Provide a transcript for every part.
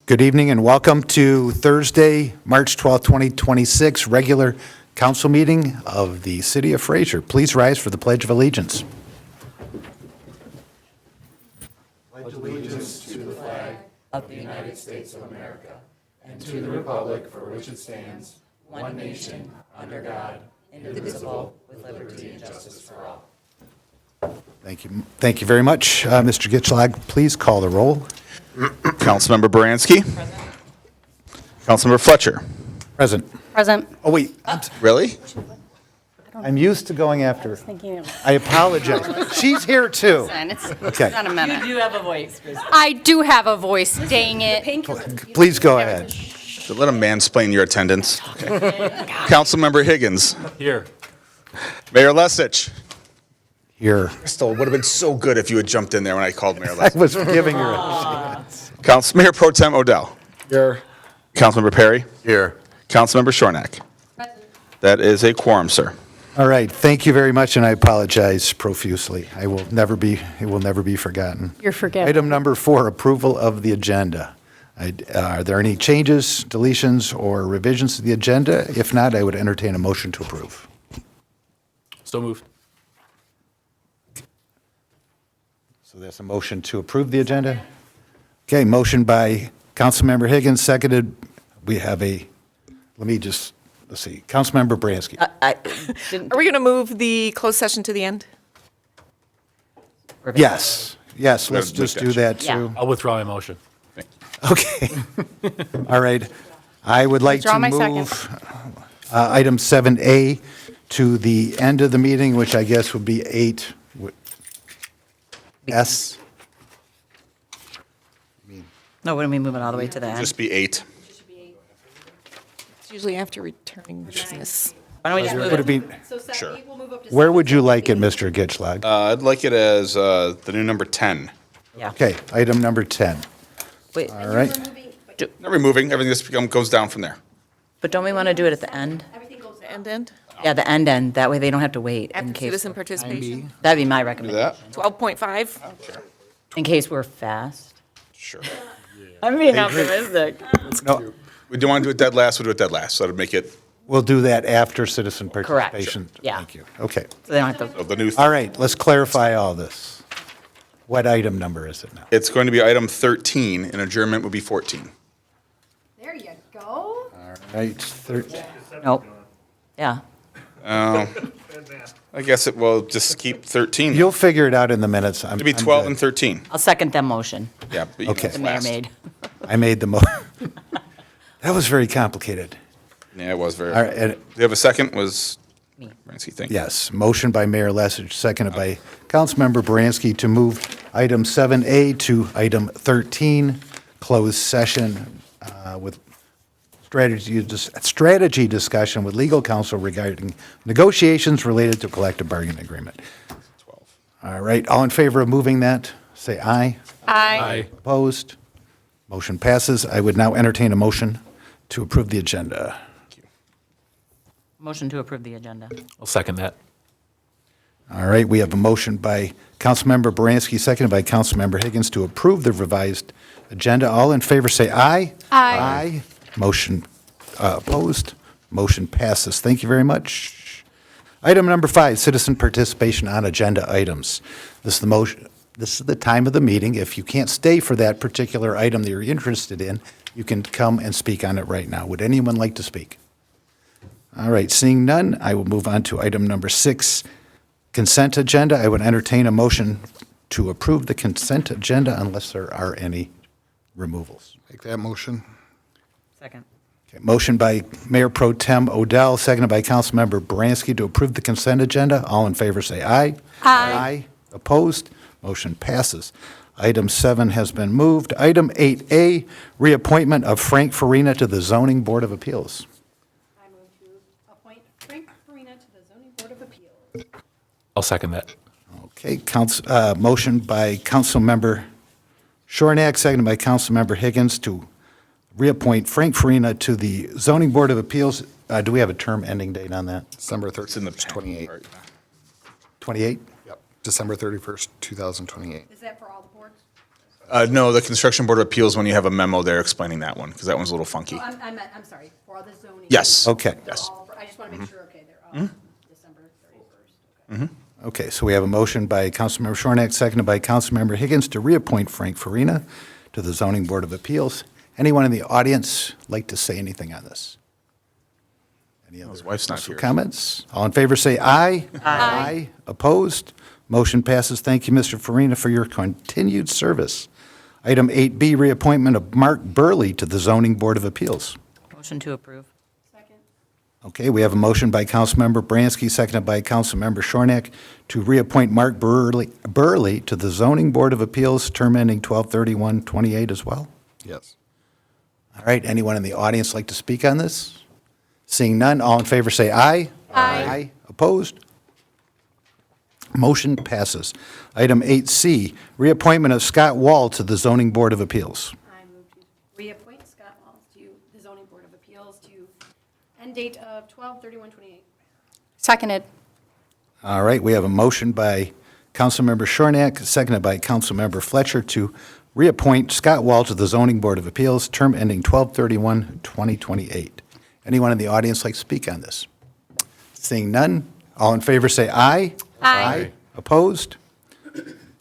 Good evening and welcome to Thursday, March 12, 2026, regular council meeting of the City of Fraser. Please rise for the Pledge of Allegiance. Pledge allegiance to the flag of the United States of America and to the republic for which it stands, one nation, under God, indivisible, with liberty and justice for all. Thank you. Thank you very much. Mr. Gitschlag, please call the roll. Councilmember Baranski. Councilmember Fletcher. Present. Present. Oh, wait. Really? I'm used to going after. Thinking of I apologize. She's here too. Okay. not a minute. You do have a voice, Chris. I do have a voice, dang it. Please go ahead. So let him mansplain your attendance. Councilmember Higgins. Here. Mayor Lesich. Here. Crystal, it would have been so good if you had jumped in there when I called Mayor I Lesich. was giving her a Mayor Pro Tem Odell. Here. Councilmember Perry. Here. Councilmember Shornack. That is a quorum, sir. All right. Thank you very much, and I apologize profusely. It will never be forgotten. You're forgetting. Item number 4, approval of the agenda. Are there any changes, deletions, or revisions to the agenda? If not, I would entertain a motion to approve. So moved. So that's a motion to approve the agenda? Okay, motion by Councilmember Higgins, seconded. We have let's see, Councilmember Bransky. Are we going to move the closed session to the end? Yes, let's just do that Yeah. too. I'll withdraw my motion. Okay. All right. I would like to Withdraw my second. move item 7A to the end of the meeting, which I guess would be 8S. No, wouldn't we move it all the way to the end? Just be 8. It's usually after returning business. Why don't we just move Would it? it be, Sure. where would you like it, Mr. Gitschlag? I'd like it as the new number 10. Yeah. Okay, item number 10. Wait, All right. Not removing, everything just goes down from there. but don't we want to do it at the end? End? Yeah, the end. That way they don't have to wait in After case. citizen participation? That'd be my Do recommendation. that? 12.5? In case we're fast. Sure. I'm being optimistic. No, We do want to do it dead last, we'll do it dead last, so that'd make it we'll do that after citizen Correct. participation. Yeah. Thank you. Okay. So they don't have to. the new. All right, let's clarify all this. What item number is it now? It's going to be item 13, and adjournment would be 14. There you go. All right, 13. Nope. Yeah. I guess it will just keep 13. You'll figure it out in the minutes. It'd be 12 and 13. I'll second that motion Yeah. But you Okay. can the mayor last. made. I made the That was very complicated. Yeah, it was very. All right, Do you have a second? Was Me. Bransky, thank you. yes, motion by Mayor Lesich, seconded by Councilmember Baranski to move item 7A to item 13, closed session with strategy discussion with legal counsel regarding negotiations related to collective bargaining agreement. 12. All right, all in favor of moving that, say aye. Aye. Opposed? Motion passes. I would now entertain a motion to approve the agenda. Motion to approve the agenda. I'll second that. All right, we have a motion by Councilmember Baranski, seconded by Councilmember Higgins to approve the revised agenda. All in favor, say aye. Aye. Aye. Motion opposed. Motion passes. Thank you very much. Item number 5, citizen participation on agenda items. This is the motion. This is the time of the meeting. If you can't stay for that particular item that you're interested in, you can come and speak on it right now. Would anyone like to speak? All right, seeing none, I will move on to item number 6, consent agenda. I would entertain a motion to approve the consent agenda unless there are any removals. Make that motion. Second. Okay, motion by Mayor Pro Tem Odell, seconded by Councilmember Baranski to approve the consent agenda. All in favor say aye. Aye. Opposed? Motion passes. Item 7 has been moved. Item 8A, reappointment of Frank Farina to the Zoning Board of Appeals. I move to appoint Frank Farina to the Zoning Board of Appeals. I'll second that. Okay, motion by Councilmember Shornack, seconded by Councilmember Higgins to reappoint Frank Farina to the Zoning Board of Appeals. Do we have a term ending date on that? December It's in the 31st, 28. 28? Yep. December 31st, 2028. Is that for all the boards? No, the Construction Board of Appeals, when you have a memo there explaining that one, because that one's a little funky. Oh, I'm sorry, for the zoning. Yes. Okay. They're all- I just want to make sure, okay, they're all December 31st. Okay. Okay, so we have a motion by Councilmember Shornack, seconded by Councilmember Higgins to reappoint Frank Farina to the Zoning Board of Appeals. Anyone in the audience like to say anything on this? Any other His wife's not council here. comments? All in favor, say aye. Aye. Opposed? Motion passes. Thank you, Mr. Farina, for your continued service. Item 8B, reappointment of Mark Burley to the Zoning Board of Appeals. Motion to approve. Second. Okay, we have a motion by Councilmember Bransky, seconded by Councilmember Shornack, to reappoint Mark Burley to the Zoning Board of Appeals, term ending 12/31/28 as well. Yes. All right, anyone in the audience like to speak on this? Seeing none, all in favor say aye. Aye. Opposed? Motion passes. Item 8C, reappointment of Scott Wall to the Zoning Board of Appeals. I move to reappoint Scott Walls to the zoning board of appeals to end date of 12/31/28. Seconded. All right, we have a motion by Councilmember Shornack, seconded by Councilmember Fletcher to reappoint Scott Wall to the Zoning Board of Appeals, term ending 12/31/2028. Anyone in the audience like to speak on this? Seeing none, all in favor say aye. Aye. Opposed?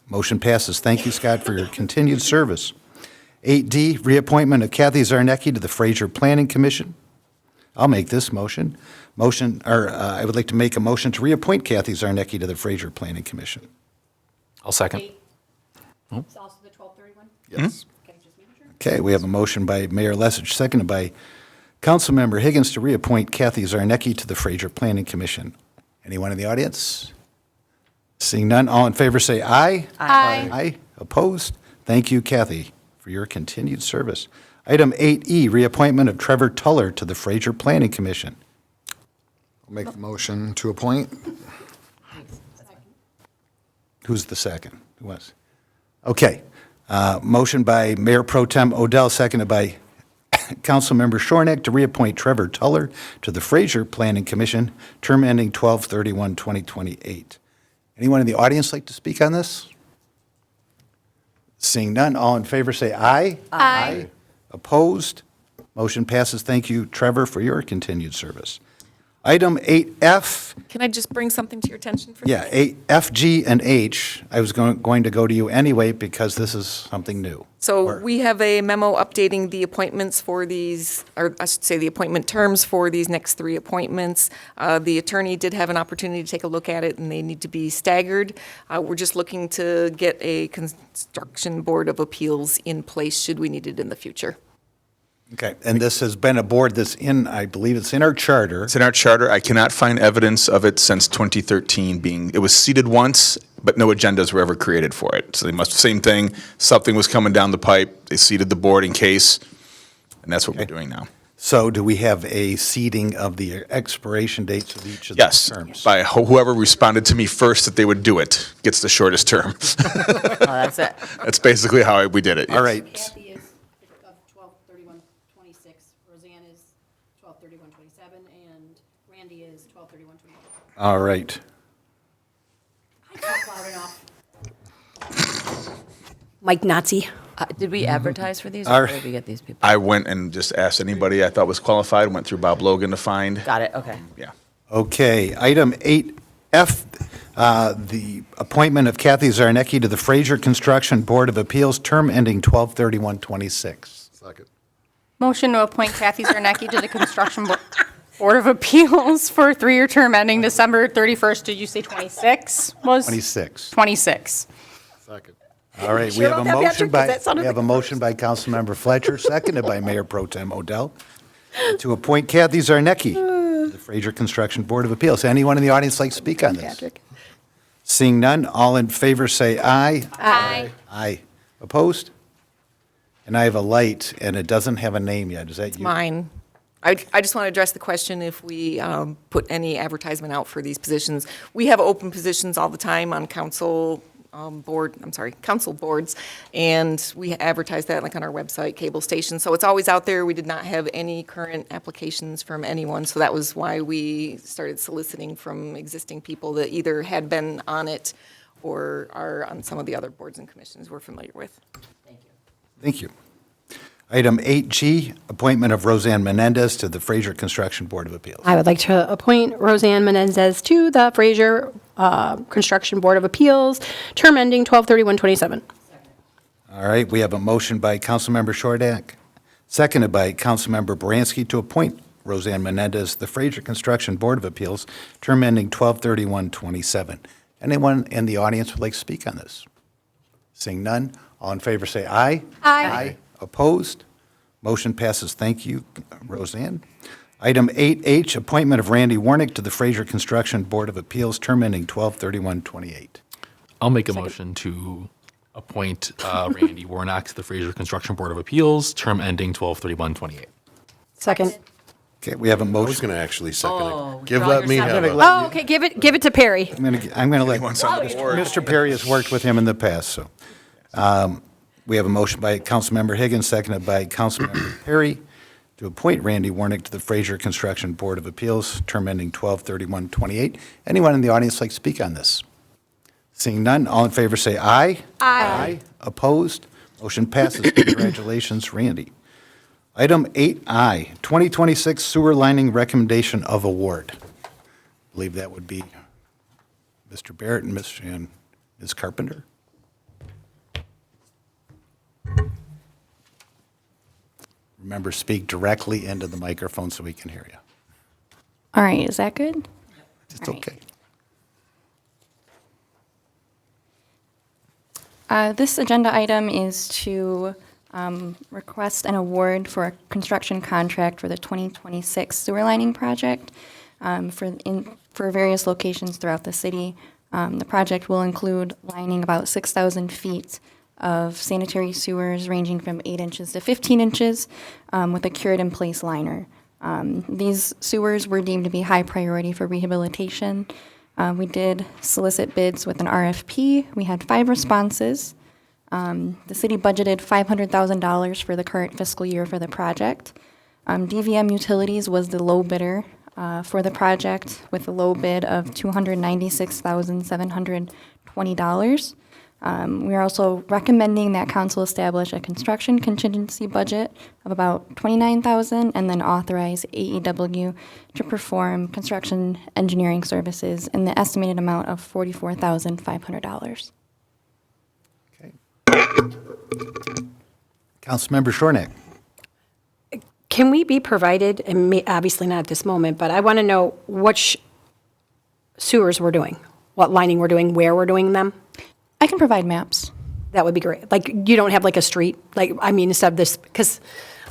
Motion passes. Thank you, Scott, for your continued service. 8D, reappointment of Kathy Zarnecki to the Fraser Planning Commission. I'll make this motion. I would like to make a motion to reappoint Kathy Zarnecki to the Fraser Planning Commission. I'll second. It's also the 12/31? Yes. Okay, just making sure. Okay, we have a motion by Mayor Lessig, seconded by Councilmember Higgins to reappoint Kathy Zarnecki to the Fraser Planning Commission. Anyone in the audience? Seeing none, all in favor say aye. Aye. Aye. Opposed? Thank you, Kathy, for your continued service. Item 8E, reappointment of Trevor Tuller to the Fraser Planning Commission. I'll make the motion to appoint. Who's the second? Who was? Okay. Motion by Mayor Pro Tem Odell, seconded by Councilmember Shornack to reappoint Trevor Tuller to the Fraser Planning Commission, term ending 12/31/2028. Anyone in the audience like to speak on this? Seeing none, all in favor say aye. Aye. Opposed? Motion passes. Thank you, Trevor, for your continued service. Item 8F, Can I just bring something to your attention for yeah, 8F, G, and H. I was going to go to you anyway because this is something new. So Or- we have a memo updating the appointments for these, or I should say the appointment terms for these next three appointments. The attorney did have an opportunity to take a look at it, and they need to be staggered. We're just looking to get a construction board of appeals in place should we need it in the future. Okay, and this has been a board that's I believe it's in our charter. It's in our charter. I cannot find evidence of it since 2013 it was seated once, but no agendas were ever created for it. So same thing, something was coming down the pipe, they seated the board in case, and that's what we're doing now. So do we have a seating of the expiration dates of each of the Yes, terms? by whoever responded to me first that they would do it gets the shortest term. Oh, that's it. That's basically how we did it. All right, Kathy is of 12/31/26, Roseanne is 12/31/27, and Randy is 12/31/28. all right. I talk loud enough. Mike Nazi. Did we advertise for these, Our- or where did we get these people? I went and just asked anybody I thought was qualified, went through Bob Logan to find. Got it, okay. Yeah. Okay, item 8F, the appointment of Kathy Zarnecki to the Fraser Construction Board of Appeals, term ending 12/31/26. Second. Motion to appoint Kathy Zarnecki to the Construction Board of Appeals for a three-year term ending December 31st. Did you say 26 was? 26. 26. Second. All right, we Sure have a about that, motion Patrick? 'Cause by, that sounded we have a like the motion by Councilmember Fletcher, seconded by Mayor Pro Tem Odell, to appoint Kathy Zarnecki to the Fraser Construction Board of Appeals. Anyone in the audience like to speak on this? Patrick? Seeing none, all in favor say aye. Aye. Aye. Opposed? And I have a light, and it doesn't have a name yet. Is that you? Mine. I just want to address the question if we put any advertisement out for these positions. We have open positions all the time on council boards, and we advertise that like on our website, cable station. So it's always out there. We did not have any current applications from anyone, so that was why we started soliciting from existing people that either had been on it or are on some of the other boards and commissions we're familiar with. Thank you. Thank you. Item 8G, appointment of Roseanne Menendez to the Fraser Construction Board of Appeals. I would like to appoint Roseanne Menendez to the Fraser Construction Board of Appeals, term ending 12/31/27. All right, we have a motion by Councilmember Shordak, seconded by Councilmember Baranski to appoint Roseanne Menendez to the Fraser Construction Board of Appeals, term ending 12/31/27. Anyone in the audience would like to speak on this? Seeing none, all in favor say aye. Aye. Opposed? Motion passes. Thank you, Roseanne. Item 8H, appointment of Randy Warnick to the Fraser Construction Board of Appeals, term ending 12/31/28. I'll make a motion to appoint Randy Warnock to the Fraser Construction Board of Appeals, term ending 12/31/28. Second. Okay, we have a I was motion. going to actually second Oh, it. Give, draw let me yourself have in. it. Oh, okay, give it to Perry. I'm going to let, Wants on the board. Mr. Perry has worked with him in the past, so. We have a motion by Councilmember Higgins, seconded by Councilmember Perry, to appoint Randy Warnick to the Fraser Construction Board of Appeals, term ending 12/31/28. Anyone in the audience like to speak on this? Seeing none, all in favor say aye. Aye. Opposed? Motion passes. Congratulations, Randy. Item 8I, 2026 Sewer Lining Recommendation of Award. I believe that would be Mr. Barrett and Ms. Carpenter. Remember, speak directly into the microphone so we can hear you. All right, is that good? It's All right. okay. This agenda item is to request an award for a construction contract for the 2026 sewer lining project for various locations throughout the city. The project will include lining about 6,000 feet of sanitary sewers ranging from 8 inches to 15 inches with a cured-in-place liner. These sewers were deemed to be high priority for rehabilitation. We did solicit bids with an RFP. We had 5 responses. The city budgeted $500,000 for the current fiscal year for the project. DVM Utilities was the low bidder for the project with a low bid of $296,720. We are also recommending that council establish a construction contingency budget of about $29,000 and then authorize AEW to perform construction engineering services in the estimated amount of $44,500. Okay. Councilmember Shornack. Can we be provided, and obviously not at this moment, but I want to know which sewers we're doing, what lining we're doing, where we're doing them? I can provide maps. That would be great. Like, you don't have like a street, like, I mean, instead of this, because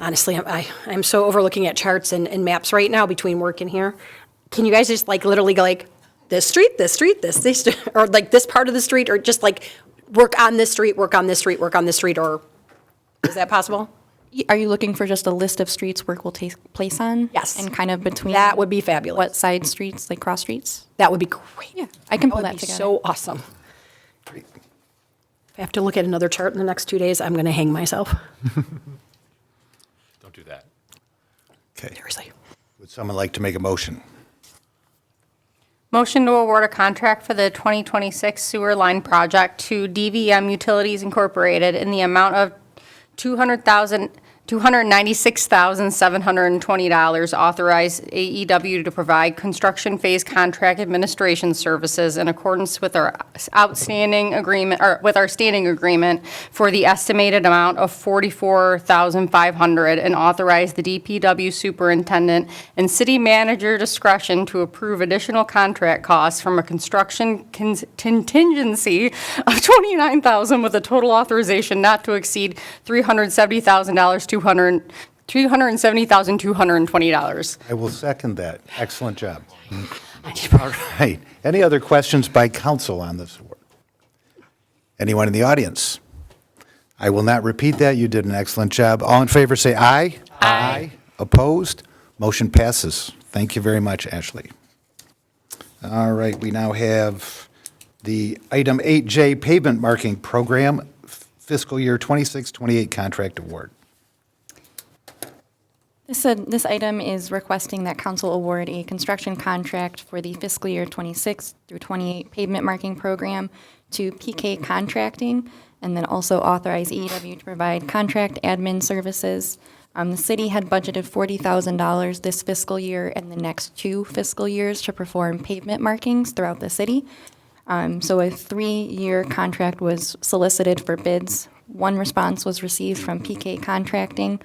honestly, I'm so overlooking at charts and maps right now between work and here. Can you guys just like literally go like, this street, this, or like this part of the street, or just like work on this street, work on this street, work on this street, or is that possible? Are you looking for just a list of streets work will take place on? Yes. And kind of between? That would be fabulous. What side streets, like cross streets? That would be great. Yeah, I can pull That that would be together. so awesome. If I have to look at another chart in the next 2 days, I'm going to hang myself. Don't do that. Okay. Seriously. Would someone like to make a motion? Motion to award a contract for the 2026 sewer line project to DVM Utilities Incorporated in the amount of $296,720. Authorize AEW to provide construction phase contract administration services in accordance with our outstanding agreement, or with our standing agreement for the estimated amount of $44,500, and authorize the DPW superintendent and city manager discretion to approve additional contract costs from a construction contingency of $29,000 with a total authorization not to exceed $370,220. I will second that. Excellent job. All right. Any other questions by council on this award? Anyone in the audience? I will not repeat that. You did an excellent job. All in favor, say aye. Aye. Opposed? Motion passes. Thank you very much, Ashley. All right, we now have the item 8J pavement marking program fiscal year 26-28 contract award. This item is requesting that council award a construction contract for the fiscal year 26 through 28 pavement marking program to PK Contracting, and then also authorize AEW to provide contract admin services. The city had budgeted $40,000 this fiscal year and the next 2 fiscal years to perform pavement markings throughout the city. So a 3-year contract was solicited for bids. One response was received from PK Contracting,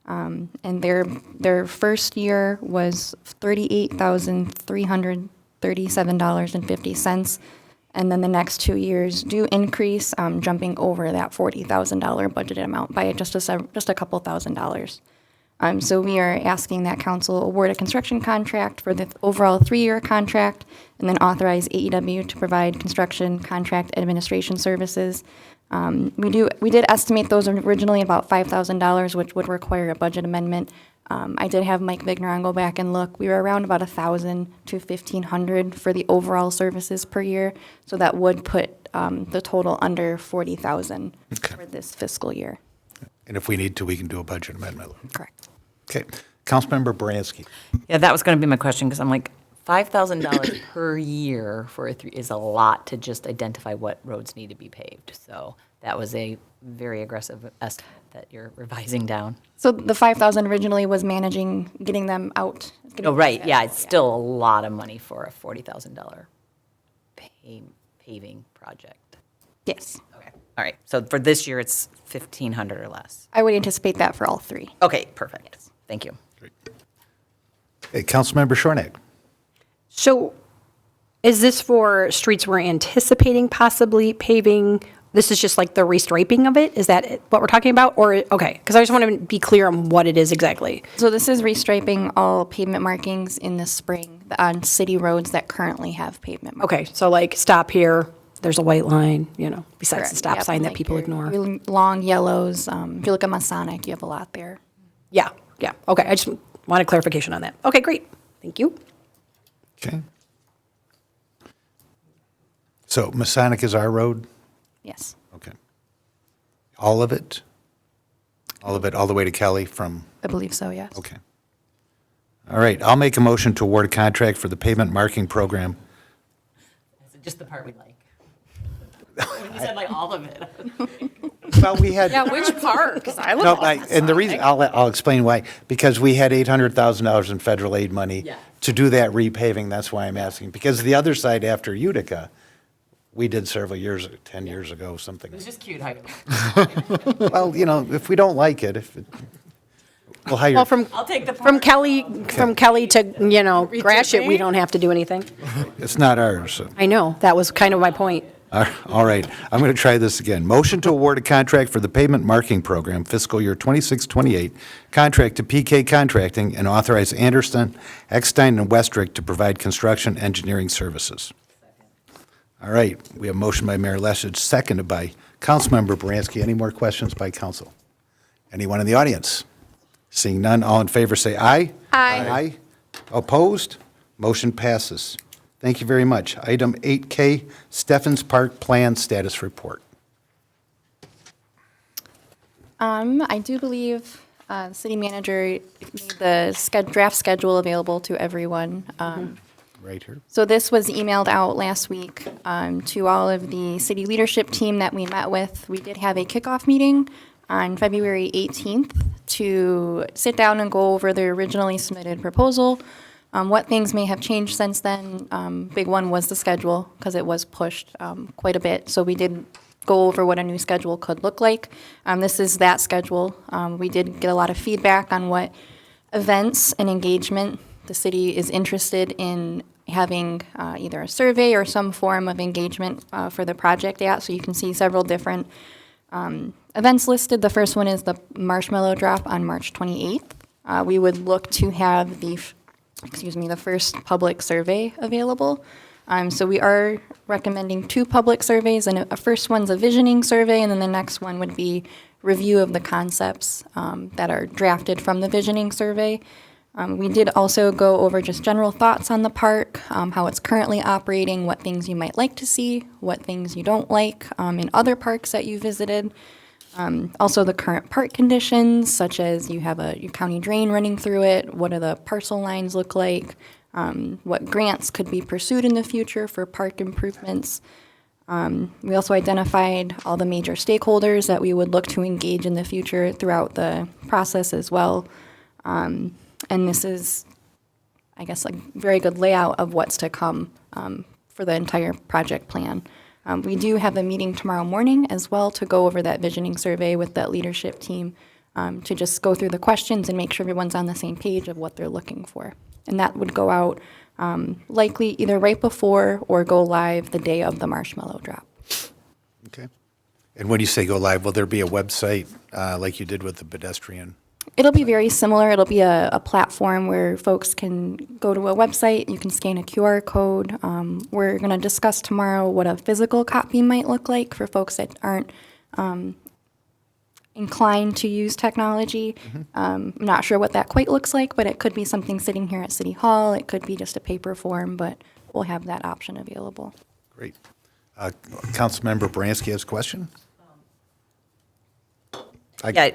and their first year was $38,337.50, and then the next 2 years do increase, jumping over that $40,000 budgeted amount by just a couple $1,000s. So we are asking that council award a construction contract for the overall 3-year contract, and then authorize AEW to provide construction contract administration services. We did estimate those originally about $5,000, which would require a budget amendment. I did have Mike Vigneron go back and look. We were around about $1,000 to $1,500 for the overall services per year, so that would put the total under $40,000 for this fiscal year. And if we need to, we can do a budget amendment. Correct. Okay. Councilmember Baranski. Yeah, that was going to be my question, because I'm like, $5,000 per year for is a lot to just identify what roads need to be paved. So that was a very aggressive estimate that you're revising down. So the $5,000 originally was managing getting them out. Oh, right, yeah, it's still a lot of money for a $40,000 paving project. Yes. Okay, all right, so for this year, it's 1,500 or less. I would anticipate that for all 3. Okay, perfect, thank you. Hey, Councilmember Shornack. So is this for streets we're anticipating possibly paving? This is just like the restriping of it? Is that what we're talking about? Or, okay, because I just want to be clear on what it is exactly. So this is restriping all pavement markings in the spring on city roads that currently have pavement markings. Okay, so like stop here, there's a white line, besides the Correct. stop Yep, sign that like people your ignore. long yellows. If you look at Masonic, you have a lot there. Yeah, okay, I just wanted clarification on that. Okay, great, thank you. Okay. So Masonic is our road? Yes. Okay. All of it? All of it, all the way to Kelly from, I believe so, yes. okay. All right, I'll make a motion to award a contract for the pavement marking program. Just the part we like. When you said like all of it. Well, we had. Yeah, which part? Because I No, and the reason, I'll explain why, because we had $800,000 in federal aid money Yeah. to do that repaving, that's why I'm asking. Because the other side after Utica, we did several years, 10 years ago, something. It was just cute. How Well, if we don't like it, we'll hire. Well, from I'll take the From part. Kelly to, Gratiot, we don't have to do anything. It's not ours, so. I know, that was kind of my point. All right, I'm going to try this again. Motion to award a contract for the pavement marking program fiscal year 26-28, contract to PK Contracting, and authorize Anderson, Eckstein, and Westrick to provide construction engineering services. All right, we have motion by Mayor Lessig, seconded by Councilmember Baranski. Any more questions by council? Anyone in the audience? Seeing none, all in favor say aye. Aye. Aye. Opposed? Motion passes. Thank you very much. Item 8K, Steffens Park Plan Status Report. I do believe the city manager made the draft schedule available to everyone. Right here. So this was emailed out last week to all of the city leadership team that we met with. We did have a kickoff meeting on February 18th to sit down and go over the originally submitted proposal. What things may have changed since then. Big one was the schedule, because it was pushed quite a bit. So we did go over what a new schedule could look like. This is that schedule. We did get a lot of feedback on what events and engagement the city is interested in having either a survey or some form of engagement for the project at. So you can see several different events listed. The first one is the marshmallow drop on March 28th. We would look to have the first public survey available. So we are recommending 2 public surveys, and a first one's a visioning survey, and then the next one would be review of the concepts that are drafted from the visioning survey. We did also go over just general thoughts on the park, how it's currently operating, what things you might like to see, what things you don't like in other parks that you visited. Also, the current park conditions, such as you have your county drain running through it, what do the parcel lines look like, what grants could be pursued in the future for park improvements. We also identified all the major stakeholders that we would look to engage in the future throughout the process as well. And this is, I guess, a very good layout of what's to come for the entire project plan. We do have a meeting tomorrow morning as well to go over that visioning survey with that leadership team to just go through the questions and make sure everyone's on the same page of what they're looking for. And that would go out likely either right before or go live the day of the marshmallow drop. Okay. And when you say go live, will there be a website like you did with the pedestrian? It'll be very similar. It'll be a platform where folks can go to a website. You can scan a QR code. We're going to discuss tomorrow what a physical copy might look like for folks that aren't inclined to use technology. I'm not sure what that quite looks like, but it could be something sitting here at City Hall. It could be just a paper form, but we'll have that option available. Great. Councilmember Bransky has a question? Yeah,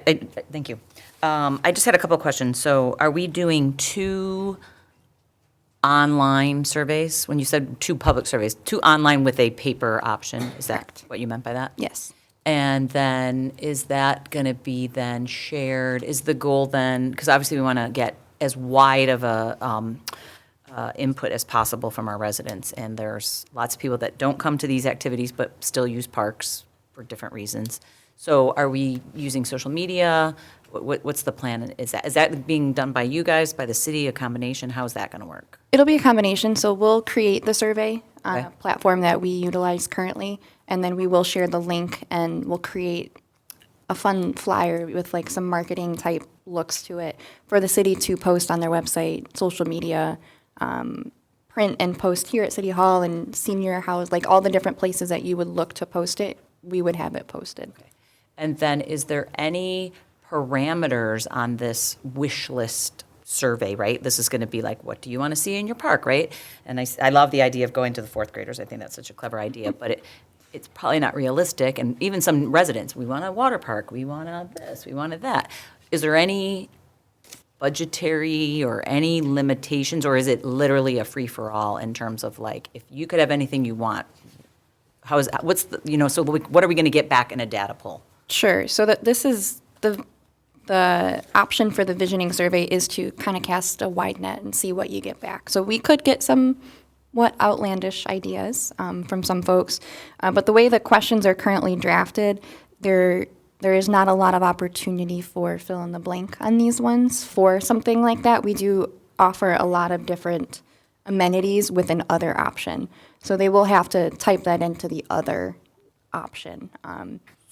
thank you. I just had a couple of questions. So are we doing 2 online surveys? When you said 2 public surveys, 2 online with a paper option, is that what you meant by that? Yes. And then is that going to be then shared? Is the goal then, because obviously we want to get as wide of a input as possible from our residents, and there's lots of people that don't come to these activities but still use parks for different reasons. So are we using social media? What's the plan? Is that being done by you guys, by the city, a combination? How is that going to work? It'll be a combination. So we'll create the survey on Okay. a platform that we utilize currently, and then we will share the link and we'll create a fun flyer with like some marketing type looks to it for the city to post on their website, social media, print and post here at City Hall and Senior House, like all the different places that you would look to post it, we would have it posted. And then is there any parameters on this wish list survey, right? This is going to be like, what do you want to see in your park, right? And I love the idea of going to the 4th graders. I think that's such a clever idea, but it's probably not realistic. And even some residents, we want a water park, we want a this, we wanted that. Is there any budgetary or any limitations, or is it literally a free-for-all in terms of like, if you could have anything you want, so what are we going to get back in a data pool? Sure. So that this is the option for the visioning survey is to kind of cast a wide net and see what you get back. So we could get somewhat outlandish ideas from some folks, but the way the questions are currently drafted, there is not a lot of opportunity for fill in the blank on these ones. For something like that, we do offer a lot of different amenities with an other option. So they will have to type that into the other option.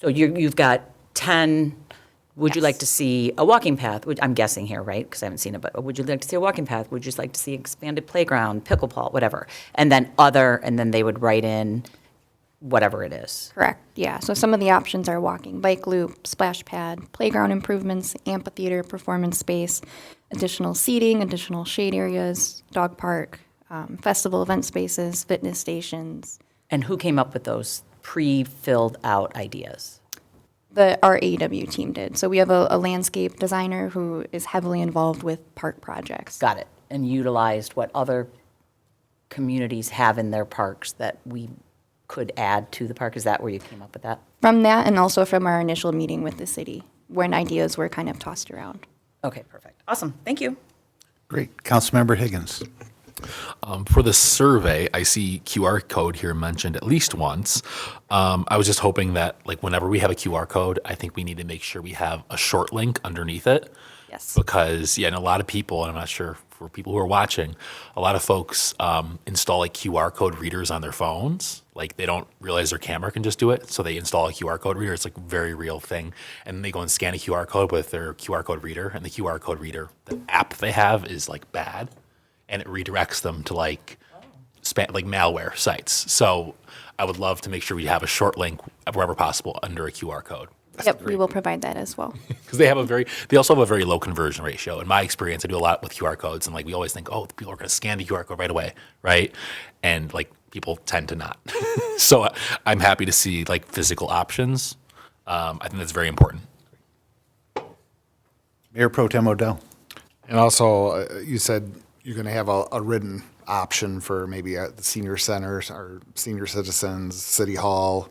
So you've got 10, would you Yes. like to see a walking path? I'm guessing here, right? Because I haven't seen it, but would you like to see a walking path? Would you just like to see expanded playground, pickleball, whatever? And then and then they would write in whatever it is. Correct, yeah. So some of the options are walking bike loop, splash pad, playground improvements, amphitheater, performance space, additional seating, additional shade areas, dog park, festival event spaces, fitness stations. And who came up with those pre-filled out ideas? Our AEW team did. So we have a landscape designer who is heavily involved with park projects. Got it. And utilized what other communities have in their parks that we could add to the park? Is that where you came up with that? From that and also from our initial meeting with the city, when ideas were kind of tossed around. Okay, perfect. Awesome. Thank you. Great. Councilmember Higgins. For the survey, I see QR code here mentioned at least once. I was just hoping that, like, whenever we have a QR code, I think we need to make sure we have a short link underneath it. Yes. Because, yeah, and a lot of people, and I'm not sure for people who are watching, a lot of folks install like QR code readers on their phones. Like, they don't realize their camera can just do it, so they install a QR code reader. It's like a very real thing. And they go and scan a QR code with their QR code reader, and the QR code reader, the app they have is like bad, and it redirects them to like malware sites. So I would love to make sure we have a short link wherever possible under a QR code. Yep, we will provide that as well. Because they also have a very low conversion ratio. In my experience, I do a lot with QR codes, and like we always think, oh, people are going to scan the QR code right away, right? And like people tend to not. So I'm happy to see like physical options I think that's very important. Mayor Pro Tem Odell. And also, you said you're going to have a written option for maybe the senior centers or senior citizens, city hall,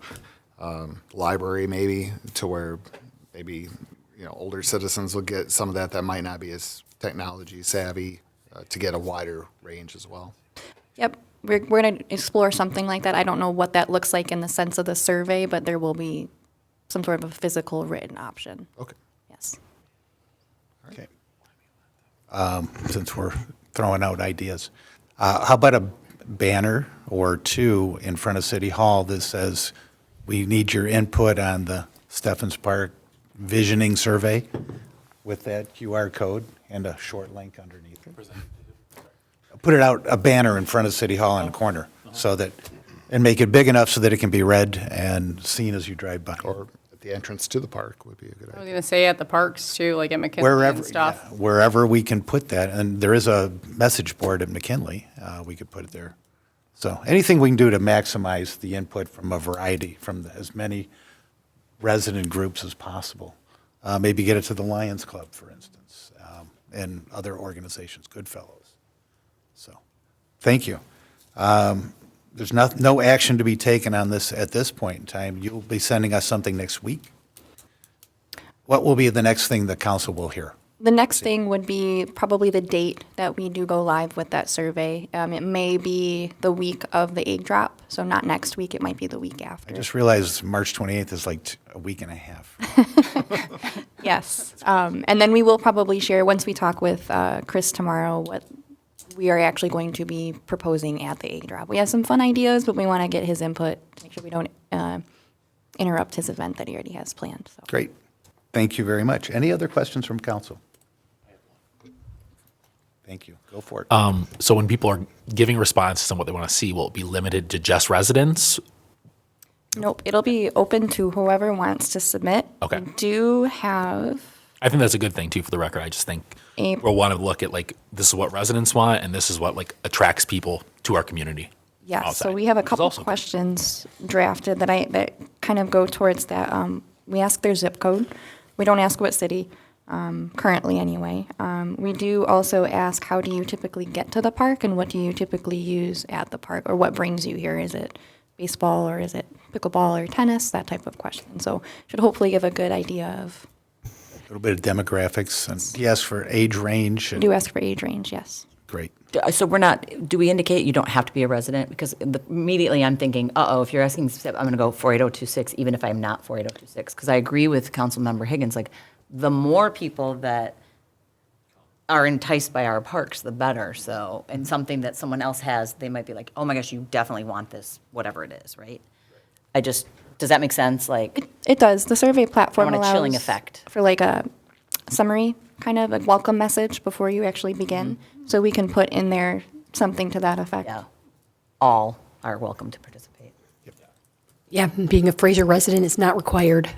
library maybe, to where maybe, older citizens will get some of that might not be as technology savvy, to get a wider range as well. Yep, we're going to explore something like that. I don't know what that looks like in the sense of the survey, but there will be some sort of a physical written option. Okay. Yes. Okay. Since we're throwing out ideas, how about a banner or two in front of City Hall that says, we need your input on the Stephens Park visioning survey with that QR code and a short link underneath it? Put it out, a banner in front of City Hall in the corner so that, and make it big enough so that it can be read and seen as you drive by. Or at the entrance to the park would be a good I was idea. going to say at the parks too, like at McKinley Wherever, and stuff. yeah, wherever we can put that, and there is a message board at McKinley, we could put it there. So anything we can do to maximize the input from a variety, from as many resident groups as possible. Maybe get it to the Lions Club, for instance, and other organizations, Goodfellows. So, thank you. There's no action to be taken on this at this point in time. You'll be sending us something next week. What will be the next thing the council will hear? The next thing would be probably the date that we do go live with that survey. It may be the week of the egg drop, so not next week, it might be the week I after. just realized March 28th is like a week and a half. Yes, and then we will probably share, once we talk with Chris tomorrow, what we are actually going to be proposing at the egg drop. We have some fun ideas, but we want to get his input to make sure we don't interrupt his event that he already has planned. So. Great. Thank you very much. Any other questions from council? Thank you. Go for it. So when people are giving responses on what they want to see, will it be limited to just residents? Nope, it'll be open to whoever wants to submit. Okay. We do have I think that's a good thing too for the record. I just think we'll want to look at like, this is what residents want and this is what like attracts people to our community. Yes, so outside, we have a which is couple also good. questions drafted that kind of go towards that. We ask their zip code. We don't ask what city, currently anyway. We do also ask, how do you typically get to the park and what do you typically use at the park, or what brings you here? Is it baseball or is it pickleball or tennis? That type of question. So should hopefully give a good idea of, A little bit of demographics, and yes, for age range. do ask for age range, yes. Great. So we're not, do we indicate you don't have to be a resident? Because immediately I'm thinking, if you're asking, I'm going to go 48026, even if I'm not 48026. Because I agree with Councilmember Higgins, like, the more people that are enticed by our parks, the better. So, and something that someone else has, they might be like, oh my gosh, you definitely want this, whatever it is, right? Does that make sense? Like, It does. The survey platform want a allows chilling effect. for like a summary, kind of a welcome message before you actually begin. So we can put in there something to that effect. yeah, all are welcome to participate. Yeah, being a Fraser resident is not required.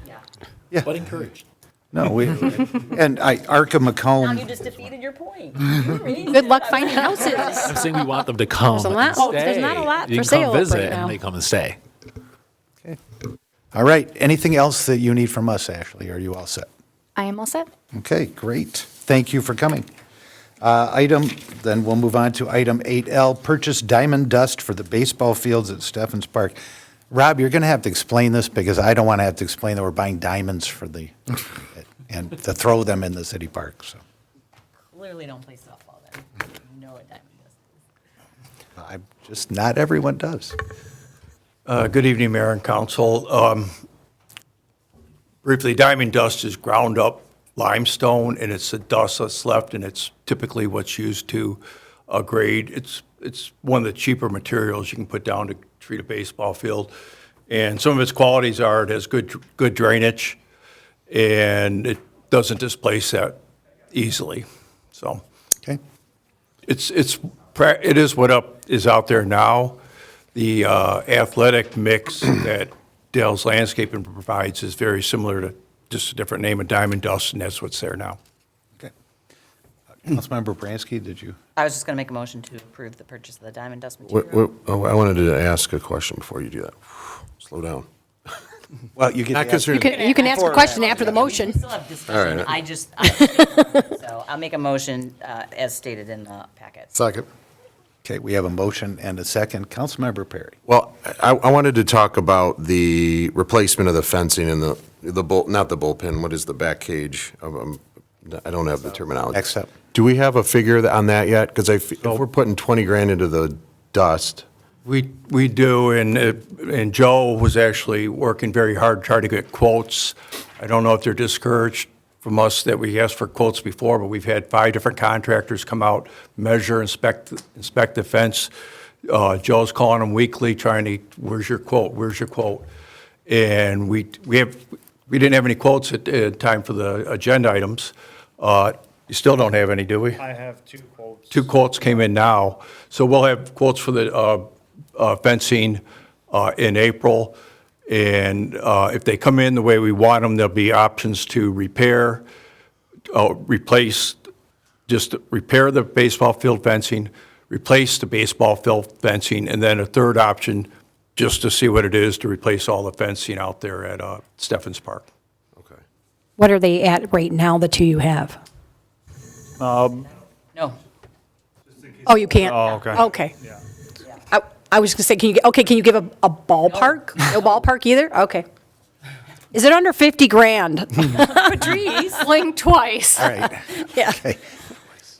Yeah. But encouraged. No, and Arca Macomb. You just defeated your point. Good luck finding houses. I'm saying we want them to come. There's a lot- and there's stay. not a lot You for can sale come visit right now. and they come and stay. All right. Anything else that you need from us, Ashley? Are you all set? I am all set. Okay, great. Thank you for coming. Then we'll move on to item 8L, purchase diamond dust for the baseball fields at Stephens Park. Rob, you're going to have to explain this because I don't want to have to explain that we're buying diamonds for and to throw them in the city park, so. Clearly don't play softball there. You know what diamond is. Not everyone does. Good evening, Mayor and Council. Briefly, diamond dust is ground up limestone, and it's the dust that's left, and it's typically what's used to grade. It's one of the cheaper materials you can put down to treat a baseball field. And some of its qualities are it has good drainage, and it doesn't displace that easily. So Okay. it is what is out there now. The athletic mix that Dale's Landscaping provides is very similar to just a different name of diamond dust, and that's what's there now. Okay. Councilmember Bransky, did you? I was just going to make a motion to approve the purchase of the diamond dust material. I wanted to ask a question before you do that. Slow down. Well, you get Not to ask- concerned. You can ask a question after the motion. Still have discussion. right. I just, so I'll make a motion as stated in the packet. Second. Okay, we have a motion and a second. Councilmember Perry. Well, I wanted to talk about the replacement of the fencing and the bull, not the bullpen, what is the back cage? I don't have the terminology. Accept. Do we have a figure on that yet? Because if we're putting 20 grand into the dust, We do, and Joe was actually working very hard trying to get quotes. I don't know if they're discouraged from us that we asked for quotes before, but we've had 5 different contractors come out, measure, inspect the fence. Joe's calling them weekly, trying to, where's your quote, where's your quote? And we didn't have any quotes at time for the agenda items. You still don't have any, do we? I have 2 quotes. 2 quotes came in now, so we'll have quotes for the fencing in April, and if they come in the way we want them, there'll be options to repair, replace, just repair the baseball field fencing, replace the baseball field fencing, and then a third option, just to see what it is, to replace all the fencing out there at Steffens Park. okay. What are they at right now, the 2 you have? No. Oh, you can't? Oh, okay. Okay. I was going to say, can you give a ballpark? No ballpark either? Okay. Is it under 50 grand? Patrice. Blink twice. All right. Yeah. Okay.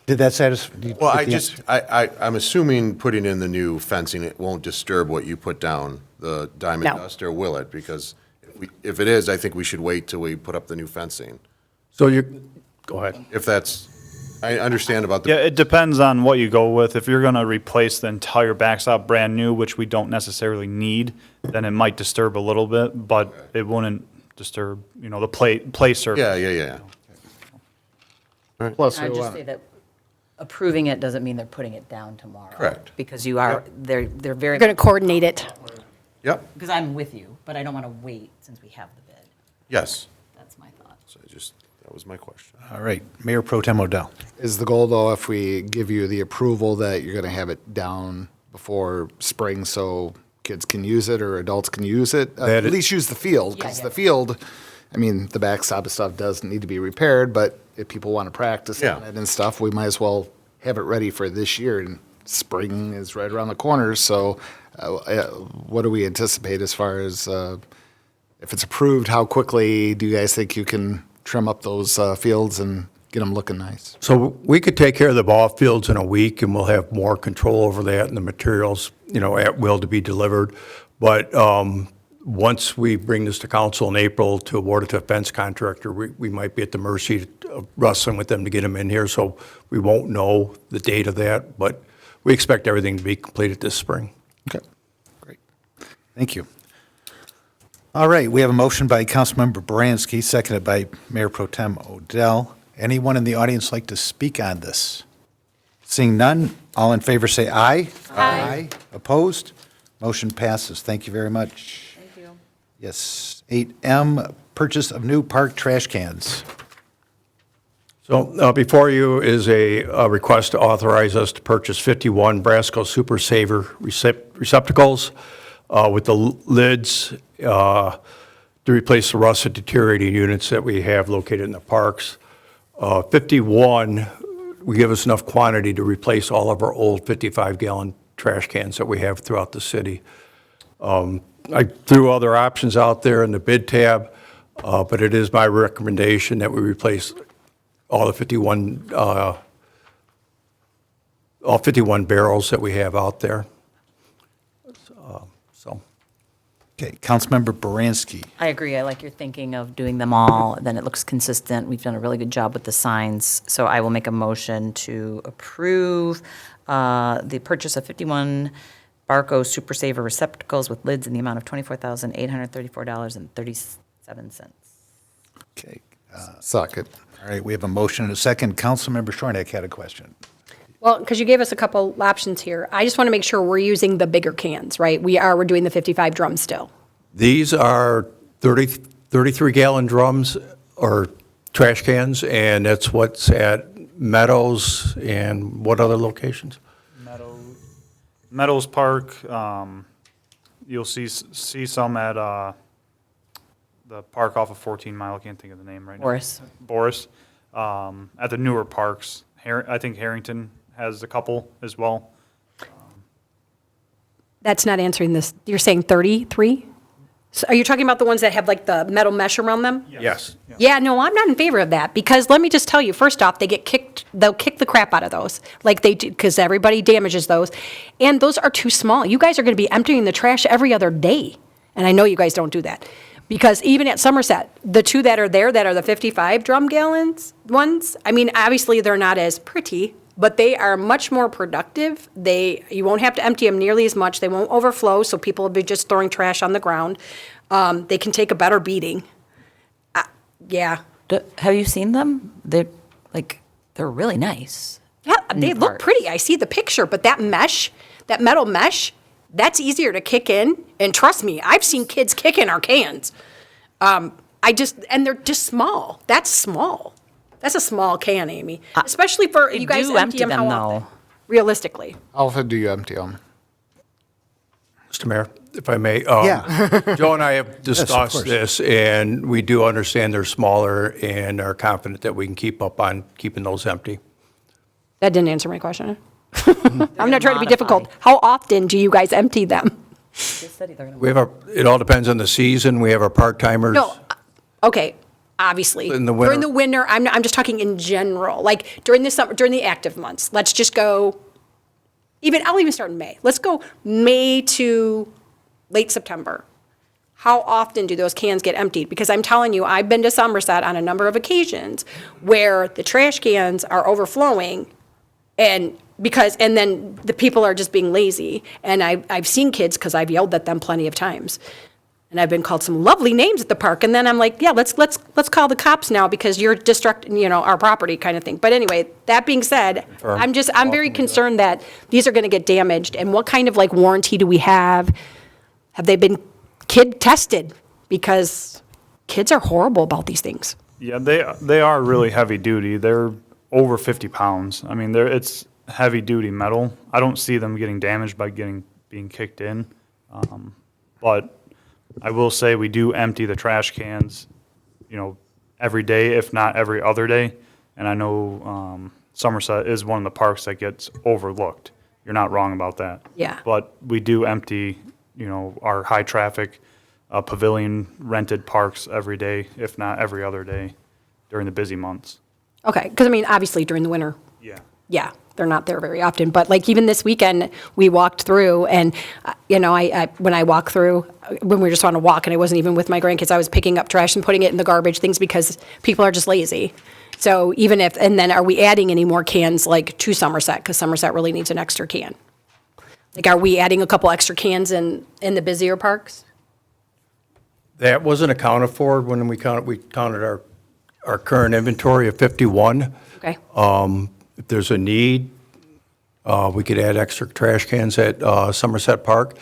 Did that satisfy? Well, I'm assuming putting in the new fencing, it won't disturb what you put down, the diamond No. dust, or will it? Because if it is, I think we should wait till we put up the new fencing. So go ahead. If that's, I understand about the. Yeah, it depends on what you go with. If you're going to replace the entire backstop brand new, which we don't necessarily need, then it might disturb a little bit, but it wouldn't disturb, the play surface. Yeah. Plus, I we just want- say that approving it doesn't mean they're putting it down tomorrow. Correct. Because you are, they're very, We're going to coordinate it. Yep, because I'm with you, but I don't want to wait since we have the bid. yes. That's my thought. So that was my question. All right. Mayor Pro Tem Odell. Is the goal, though, if we give you the approval, that you're going to have it down before spring so kids can use it or adults can use it? At least use the field, because the field, I mean, the backstop and stuff doesn't need to be repaired, but if people want to practice on it and stuff, we might as well have it ready for this year. And spring is right around the corner, so what do we anticipate as far as if it's approved, how quickly do you guys think you can trim up those fields and get them looking nice? So we could take care of the ball fields in a week, and we'll have more control over that and the materials, at will to be delivered. But once we bring this to council in April to award it to a fence contractor, we might be at the mercy of wrestling with them to get them in here, so we won't know the date of that, but we expect everything to be completed this spring. Okay. Great. Thank you. All right. We have a motion by Councilmember Baranski, seconded by Mayor Pro Tem Odell. Anyone in the audience like to speak on this? Seeing none, all in favor say aye. Aye. Opposed? Motion passes. Thank you very much. Thank you. Yes. 8M, purchase of new park trash cans. So before you is a request to authorize us to purchase 51 Brasco Super Saver receptacles with the lids to replace the rusted deteriorating units that we have located in the parks. 51 will give us enough quantity to replace all of our old 55-gallon trash cans that we have throughout the city. I threw other options out there in the bid tab, but it is my recommendation that we replace all the 51 barrels that we have out there. So. Okay. Councilmember Baranski. I agree. I like your thinking of doing them all, then it looks consistent. We've done a really good job with the signs, so I will make a motion to approve the purchase of 51 Barco Super Saver receptacles with lids in the amount of $24,834.37. Okay. Second. All right. We have a motion and a second. Councilmember Shornack had a question. Well, because you gave us a couple options here. I just want to make sure we're using the bigger cans, right? We're doing the 55 drums still. These are 33-gallon drums or trash cans, and that's what's at Meadows and what other locations? Meadows Park, you'll see some at the park off of 14 Mile, I can't think of the name right now. Boris. At the newer parks. I think Harrington has a couple as well. That's not answering this. You're saying 33? So are you talking about the ones that have like the metal mesh around them? Yes. Yeah, no, I'm not in favor of that because let me just tell you, first off, they'll kick the crap out of those like they do because everybody damages those. And those are too small. You guys are going to be emptying the trash every other day. And I know you guys don't do that because even at Somerset, the two that are there that are the 55 drum gallons ones, I mean, obviously they're not as pretty, but they are much more productive. You won't have to empty them nearly as much. They won't overflow, so people will be just throwing trash on the ground. They can take a better beating. Yeah. Have you seen them? They're really nice. Yeah, they look parks. pretty. I see the picture, but that mesh, that metal mesh, that's easier to kick in. And trust me, I've seen kids kick in our cans. And they're just small. That's small. That's a small can, Amy. Especially for you guys do empty them how though. often? Realistically. How often do you empty them? Mr. Mayor, if I may. Yeah. Joe and I have discussed course. this, and we do understand they're smaller and are confident that we can keep up on keeping those empty. That didn't answer my question. I'm not trying to be difficult. How often do you guys empty them? It all depends on the season. We have our part-timers. No, okay, obviously. In the winter. During the winter, I'm just talking in general, like during the summer, during the active months. Let's just go, I'll even start in May. Let's go May to late September. How often do those cans get emptied? Because I'm telling you, I've been to Somerset on a number of occasions where the trash cans are overflowing and then the people are just being lazy. And I've seen kids, because I've yelled at them plenty of times. And I've been called some lovely names at the park. And then I'm like, yeah, let's call the cops now because you're disrupting, our property kind of thing. But anyway, that being said, I'm very concerned that these are going to get damaged. And what kind of warranty do we have? Have they been kid tested? Because kids are horrible about these things. Yeah, they are really heavy duty. They're over 50 pounds. I mean, it's heavy duty metal. I don't see them getting damaged by being kicked in. But I will say we do empty the trash cans, every day, if not every other day. And I know Somerset is one of the parks that gets overlooked. You're not wrong about that. Yeah. But we do empty, our high traffic pavilion rented parks every day, if not every other day during the busy months. Okay, because obviously during the winter, Yeah. yeah, they're not there very often. But even this weekend, we walked through and, when I walk through, when we just on a walk and I wasn't even with my grandkids, I was picking up trash and putting it in the garbage, things because people are just lazy. So and then are we adding any more cans to Somerset? Because Somerset really needs an extra can. Are we adding a couple extra cans in the busier parks? That wasn't accounted for when we counted our current inventory of 51. Okay. If there's a need, we could add extra trash cans at Somerset Park.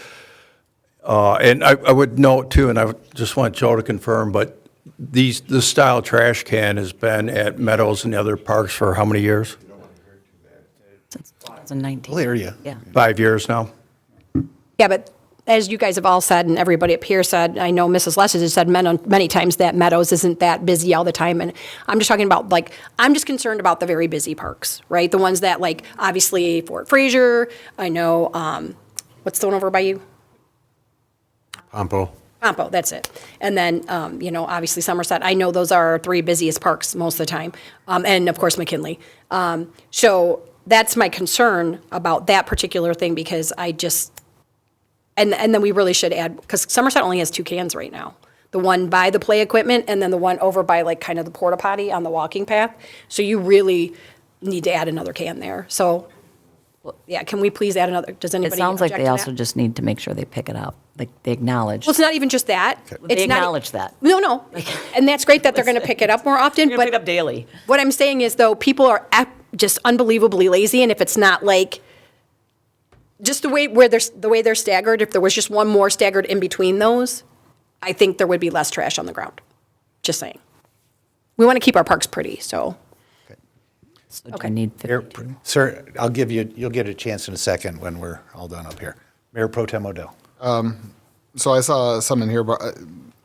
And I would note too, and I just want Joe to confirm, but this style trash can has been at Meadows and the other parks for how many years? Since 2019. We'll hear you. Yeah. 5 years now. Yeah, but as you guys have all said, and everybody up here said, I know Mrs. Lessig has said many times that Meadows isn't that busy all the time. And I'm just talking about, I'm just concerned about the very busy parks, right? The ones that, obviously Fort Fraser, I know, what's the one over by you? Pompo. Pompo, that's it. And then, obviously Somerset. I know those are our three busiest parks most of the time. And of course, McKinley. So that's my concern about that particular thing because I just, and then we really should add, because Somerset only has 2 cans right now. The one by the play equipment and then the one over by kind of the porta potty on the walking path. So you really need to add another can there. So, yeah, can we please add another? Does It anybody sounds like object they to also that? just need to make sure they pick it up, they acknowledge. Well, it's not even just that. They It's not- acknowledge that. No. And that's great that they're going to pick it up more often, You're gonna pick it but up daily. what I'm saying is, though, people are just unbelievably lazy, and if it's not just the way they're staggered, if there was just one more staggered in between those, I think there would be less trash on the ground. Just saying. We want to keep our parks pretty, so. So do we need 52? Sir, you'll get a chance in a second when we're all done up here. Mayor Pro Tem Odell. So I saw something here, but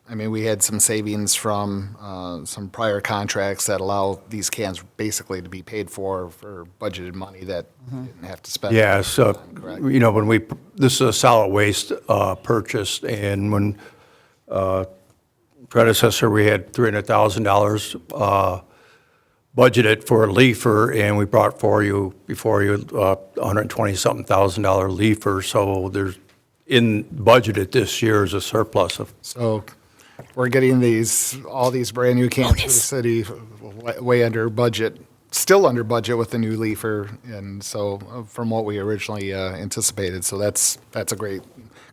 I mean, we had some savings from some prior contracts that allow these cans basically to be paid for budgeted money that we didn't have to spend. Yeah, so, Correct. you know, this is a solid waste purchase, and when predecessor, we had $300,000 budgeted for a leafer, and we brought before you $120-something thousand leafer, so there's, in budgeted this year is a surplus of. So we're getting all these brand-new cans for the city way under budget, still under budget with the new leafer, and so from what we originally anticipated. So that's a great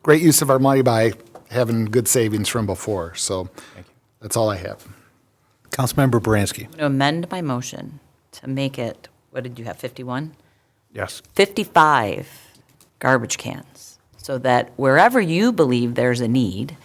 use of our money by having good savings from before. So that's all I have. Councilmember Baranski. I'm going to amend my motion to make it, what did you have, 51? Yes. 55 garbage cans, so that wherever you believe there's a need,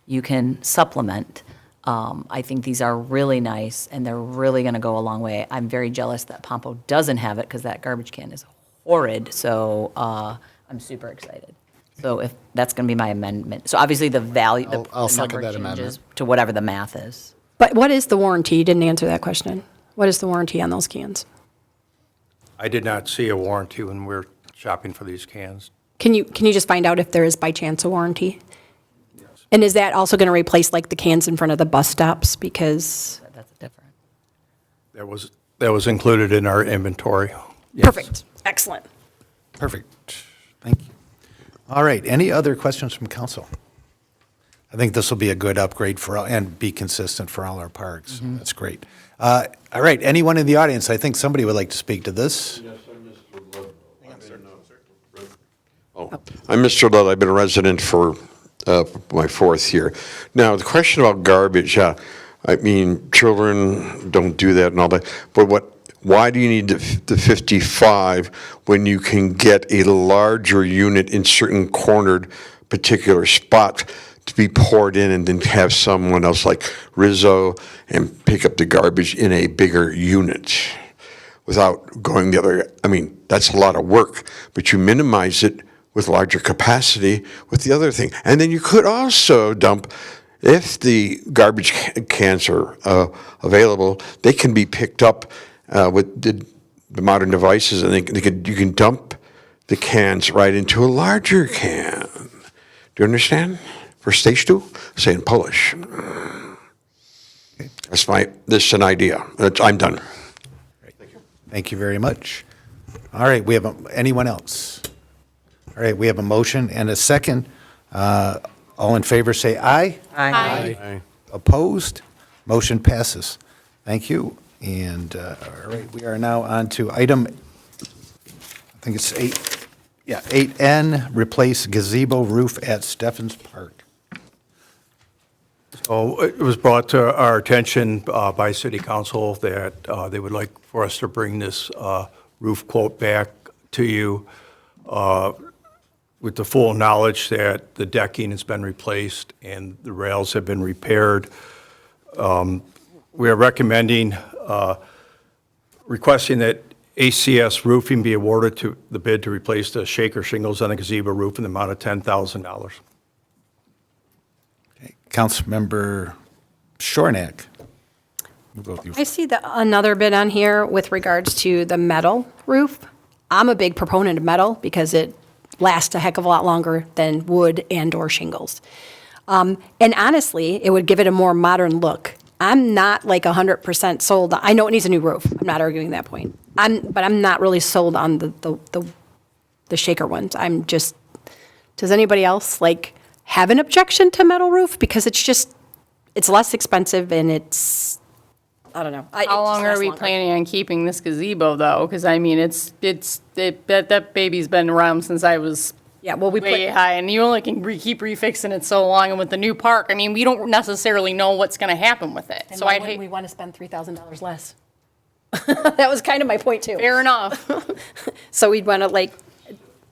you can supplement. I think these are really nice, and they're really going to go a long way. I'm very jealous that Pompo doesn't have it, because that garbage can is horrid, so I'm super excited. So if that's going to be my amendment. So obviously the value, I'll the second number that amendment. changes to whatever the math is. But what is the warranty? You didn't answer that question. What is the warranty on those cans? I did not see a warranty when we were shopping for these cans. Can you just find out if there is by chance a warranty? Yes. And is that also going to replace like the cans in front of the bus stops? Because That's different. That was included in our inventory. Yes. perfect, excellent. Perfect. Thank you. All right, any other questions from council? I think this will be a good upgrade and be consistent for all our parks. That's great. All right, anyone in the audience? I think somebody would like to speak to this. I'm Mr. Ludd. I've been a resident for my fourth year. Now, the question about garbage, I mean, children don't do that and all that, but why do you need the 55 when you can get a larger unit in certain cornered particular spot to be poured in and then have someone else like Rizzo and pick up the garbage in a bigger unit without going the other? I mean, that's a lot of work, but you minimize it with larger capacity with the other thing. And then you could also dump, if the garbage cans are available, they can be picked up with the modern devices, and you can dump the cans right into a larger can. Do you understand? For stage 2, say in Polish. This is an idea. I'm done. Thank you very much. All right, we have anyone else? All right, we have a motion and a second. All in favor say aye. Aye. Opposed? Motion passes. Thank you. And, all right, we are now on to item, I think it's 8N, replace gazebo roof at Steffens Park. So it was brought to our attention by City Council that they would like for us to bring this roof quote back to you with the full knowledge that the decking has been replaced and the rails have been repaired. We are recommending, requesting that ACS Roofing be awarded to the bid to replace the shaker shingles on the gazebo roof in the amount of $10,000. Okay, Councilmember Shornack. We'll go with you. I see another bid on here with regards to the metal roof. I'm a big proponent of metal because it lasts a heck of a lot longer than wood and/or shingles. And honestly, it would give it a more modern look. I'm not like 100% sold. I know it needs a new roof. I'm not arguing that point. But I'm not really sold on the shaker ones. I'm just, does anybody else like have an objection to metal roof? Because it's less expensive and it's, I don't know. How long are we planning on keeping this gazebo, though? Because, I mean, that baby's been around since I was way high, and you only can keep refixing it so long, and with the new park, I mean, we don't necessarily know what's going to happen with it. And So why I'd wouldn't hate, we want to spend $3,000 less? That was kind of my point, too. fair enough. So we'd want to like,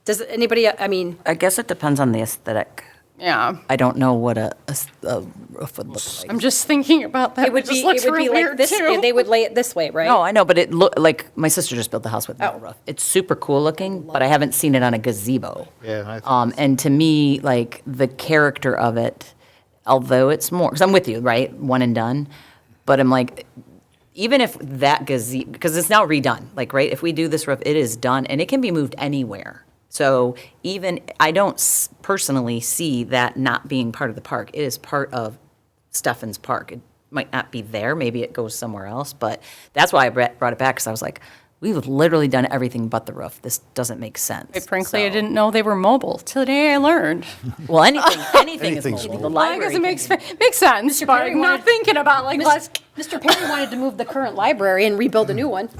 does anybody, I mean, I guess it depends on the aesthetic. Yeah. I don't know what a roof would look like. I'm just thinking about that. it would just be, looks it would be real like weird, this, too. they would lay it this way, right? No, I know, but it look like my sister just built the house with metal roof. It's super cool looking, but I haven't seen it on a gazebo. Yeah, I think And to me, like the character of it, although it's more, because I'm with you, right? One and done. But I'm like, even if that gazebo, because it's now redone, like, right? If we do this roof, it is done and it can be moved anywhere. So even, I don't personally see that not being part of the park. It is part of Steffens Park. It might not be there, maybe it goes somewhere else, but that's why I brought it back, because I was like, we've literally done everything but the roof. This doesn't make sense. Quite frankly, I So- didn't know they were mobile. Today I learned. Well, anything is Anything's mobile. The mobile. Well, I library guess it can makes sense, but Perry I'm not wanted- thinking about like, let's, Mr. Perry wanted to move the current library and rebuild a new one.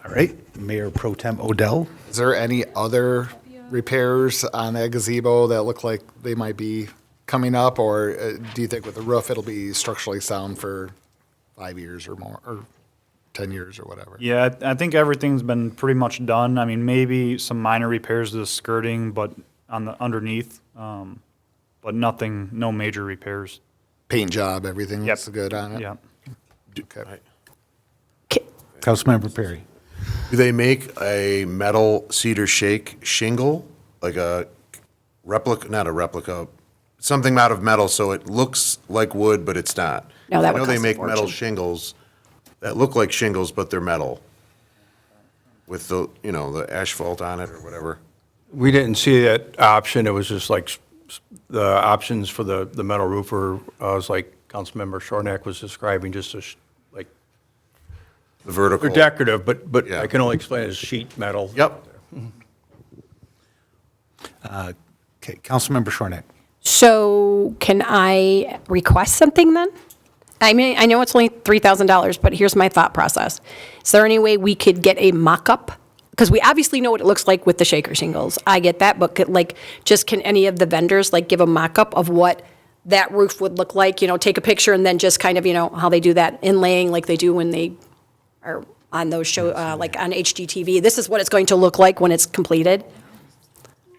All right, Mayor Pro Tem Odell. Is there any other repairs on that gazebo that look like they might be coming up? Or do you think with the roof, it'll be structurally sound for 5 years or more, or 10 years or whatever? Yeah, I think everything's been pretty much done. I mean, maybe some minor repairs to the skirting, but on the underneath, but nothing, no major repairs. Paint job, everything Yep. looks good on it? Yeah. Okay. Councilmember Perry. Do they make a metal cedar shake shingle, like a replica, not a replica, something out of metal so it looks like wood, but it's not? No, that I would know they cost a make metal fortune. shingles that look like shingles, but they're metal with the, the asphalt on it or whatever. We didn't see that option. It was just like the options for the metal roofer, was like Councilmember Shornack was describing, just like, The vertical. they're decorative, but Yeah. I can only explain it as sheet metal. Yep. Okay, Councilmember Shornack. So can I request something then? I mean, I know it's only $3,000, but here's my thought process. Is there any way we could get a mock-up? Because we obviously know what it looks like with the shaker shingles. I get that, but can any of the vendors give a mock-up of what that roof would look like? Take a picture and then just kind of, how they do that inlaying like they do when they are on those show, like on HGTV. This is what it's going to look like when it's completed.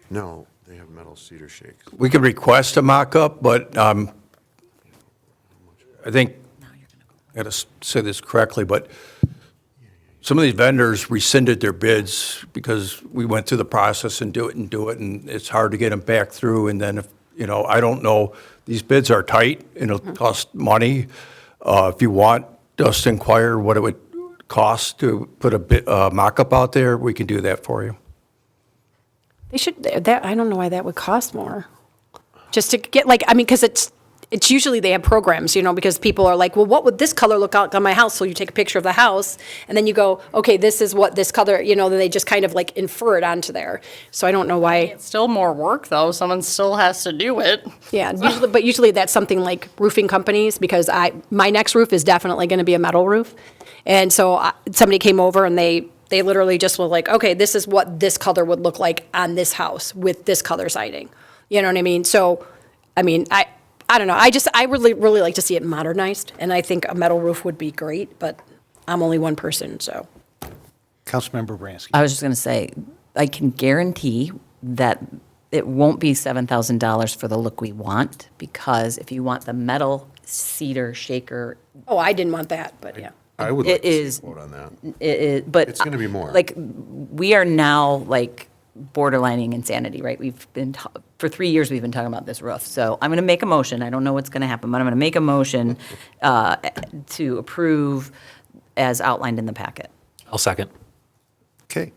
No, they have metal cedar shakes. We could request a mock-up, but I think, I got to say this correctly, but some of these vendors rescinded their bids because we went through the process and do it, and it's hard to get them back through. And then, I don't know, these bids are tight, and it'll cost money. If you want us to inquire what it would cost to put a mock-up out there, we can do that for you. They should, I don't know why that would cost more. Just to get because it's usually they have programs, because people are like, well, what would this color look like on my house? So you take a picture of the house and then you go, okay, this is what this color, then they just kind of infer it onto there. So I don't know why. it's still more work though. Someone still has to do it. Yeah, usually that's something like roofing companies, because my next roof is definitely going to be a metal roof. And so somebody came over and they literally just were like, okay, this is what this color would look like on this house with this color siding. You know what I mean? So, I don't know. I really, really like to see it modernized, and I think a metal roof would be great, but I'm only one person, so. Councilmember Bransky. I was just going to say, I can guarantee that it won't be $7,000 for the look we want, because if you want the metal cedar shaker, Oh, I didn't want that, but yeah. I would It like to see is- a quote on that. it is, but. It's gonna be more. We are now borderlining insanity, right? We've been, for 3 years, we've been talking about this roof. So I'm going to make a motion. I don't know what's going to happen, but I'm going to make a motion to approve as outlined in the packet. I'll second. Okay.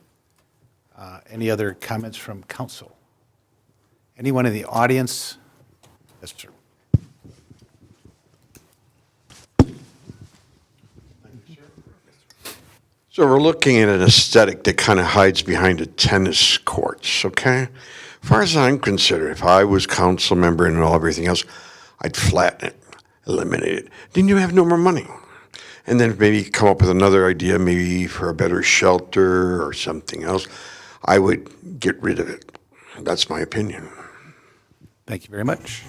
Any other comments from council? Anyone in the audience? Yes, sir. So we're looking at an aesthetic that kind of hides behind the tennis courts, okay? As far as I'm concerned, if I was council member and all everything else, I'd flatten it, eliminate it. Then you have no more money. And then maybe come up with another idea, maybe for a better shelter or something else. I would get rid of it. That's my opinion. Thank you very much.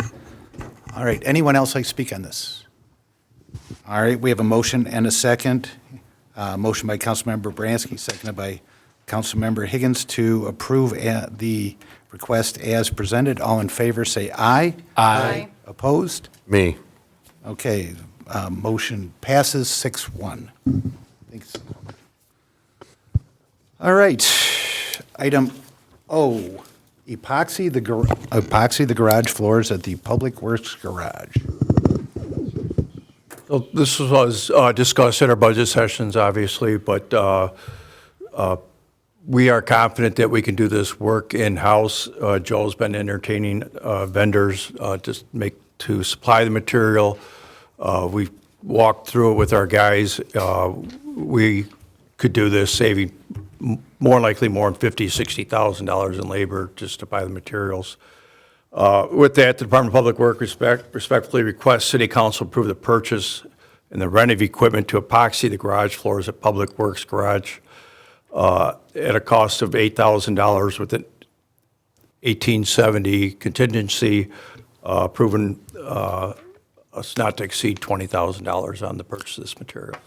All right, anyone else like to speak on this? All right, we have a motion and a second. Motion by Councilmember Bransky, seconded by Councilmember Higgins to approve the request as presented. All in favor, say aye. Aye. Opposed? Me. Okay, motion passes 6-1. Thanks. All right, item O, Epoxy the garage floors at the Public Works Garage. So this was discussed at our budget sessions, obviously, but we are confident that we can do this work in-house. Joe's been entertaining vendors to supply the material. We walked through it with our guys. We could do this, saving more than $50,000, $60,000 in labor just to buy the materials. With that, the Department of Public Works respectfully requests City Council approve the purchase and the rent of equipment to epoxy the garage floors at Public Works Garage at a cost of $8,000 with an 1870 contingency, proven us not to exceed $20,000 on the purchase of this materials.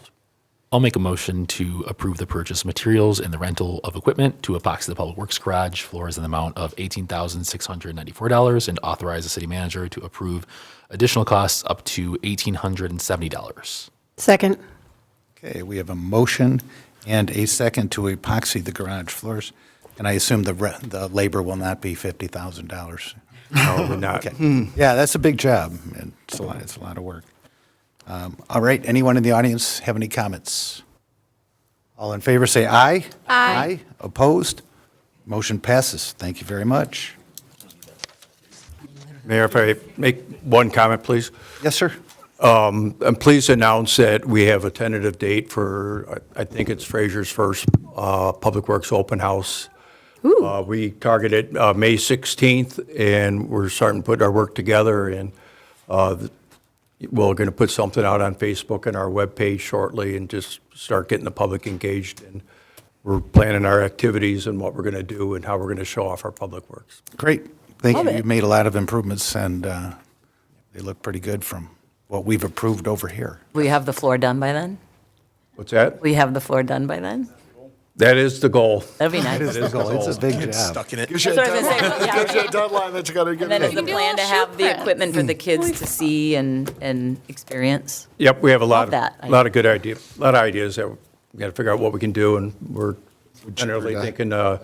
I'll make a motion to approve the purchase of materials and the rental of equipment to epoxy the Public Works Garage floors in the amount of $18,694 and authorize the city manager to approve additional costs up to $1,870. Second. Okay, we have a motion and a second to epoxy the garage floors, and I assume the labor will not be $50,000. Probably not. Okay. Yeah, that's a big job. It's a lot of work. All right, anyone in the audience have any comments? All in favor say aye. Aye. Opposed? Motion passes. Thank you very much. Mayor, if I make one comment, please. Yes, sir. I'm pleased to announce that we have a tentative date for, I think it's Fraser's first Public Works open house. We targeted May 16th, and we're starting to put our work together, and we're going to put something out on Facebook and our webpage shortly and just start getting the public engaged. And we're planning our activities and what we're going to do and how we're going to show off our public works. Great. Thank Love you. it. You've made a lot of improvements, and they look pretty good from what we've approved over here. Will you have the floor done by then? What's that? Will you have the floor done by then? That is the goal. That'd be nice. It's a big job. Stuck in it. Gives you a That's what I was deadline, gonna say, yeah. gives you a deadline that you gotta get And then is in. the plan to have the equipment for the kids to see and experience? Yep, we have a lot Love that. of good ideas, a lot of ideas that we got to figure out what we can do, and we're generally thinking, a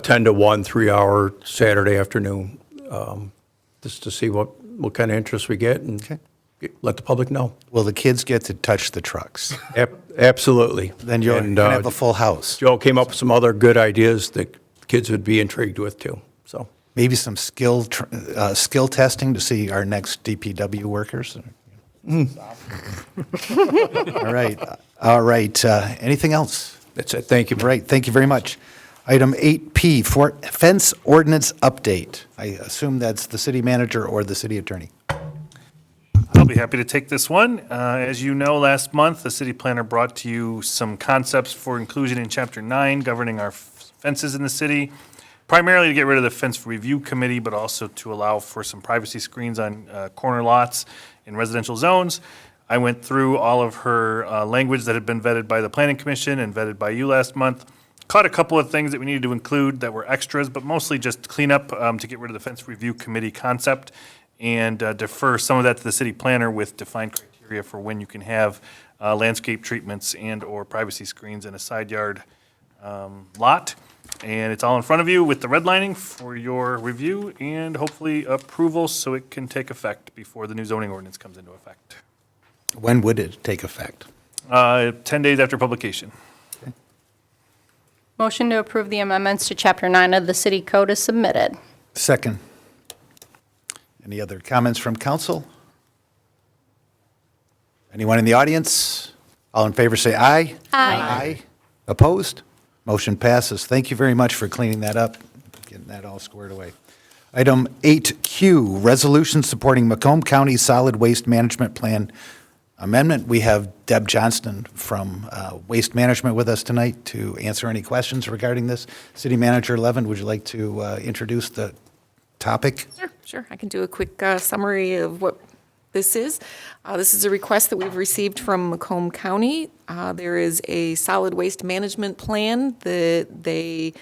10 to 1, 3-hour Saturday afternoon, just to see what kind of interest we get and let the public know. Will the kids get to touch the trucks? Absolutely. Then you'll And, have a full house. Joe came up with some other good ideas that kids would be intrigued with too, so. Maybe some skill testing to see our next DPW workers. All right. Anything else? That's it, thank you. Right, thank you very much. Item 8P, for fence ordinance update. I assume that's the city manager or the city attorney. I'll be happy to take this one. As you know, last month, the city planner brought to you some concepts for inclusion in Chapter 9 governing our fences in the city, primarily to get rid of the fence review committee, but also to allow for some privacy screens on corner lots in residential zones. I went through all of her language that had been vetted by the Planning Commission and vetted by you last month. Caught a couple of things that we needed to include that were extras, but mostly just cleanup to get rid of the fence review committee concept and defer some of that to the city planner with defined criteria for when you can have landscape treatments and/or privacy screens in a side yard lot. And it's all in front of you with the redlining for your review and hopefully approval so it can take effect before the new zoning ordinance comes into effect. When would it take effect? 10 days after publication. Motion to approve the amendments to Chapter 9 of the City Code is submitted. Second. Any other comments from council? Anyone in the audience? All in favor say aye. Aye. Opposed? Motion passes. Thank you very much for cleaning that up, getting that all squared away. Item 8Q, resolution supporting Macomb County Solid Waste Management Plan amendment. We have Deb Johnston from Waste Management with us tonight to answer any questions regarding this. City Manager Levin, would you like to introduce the topic? Sure. I can do a quick summary of what this is. This is a request that we've received from Macomb County. There is a solid waste management plan that they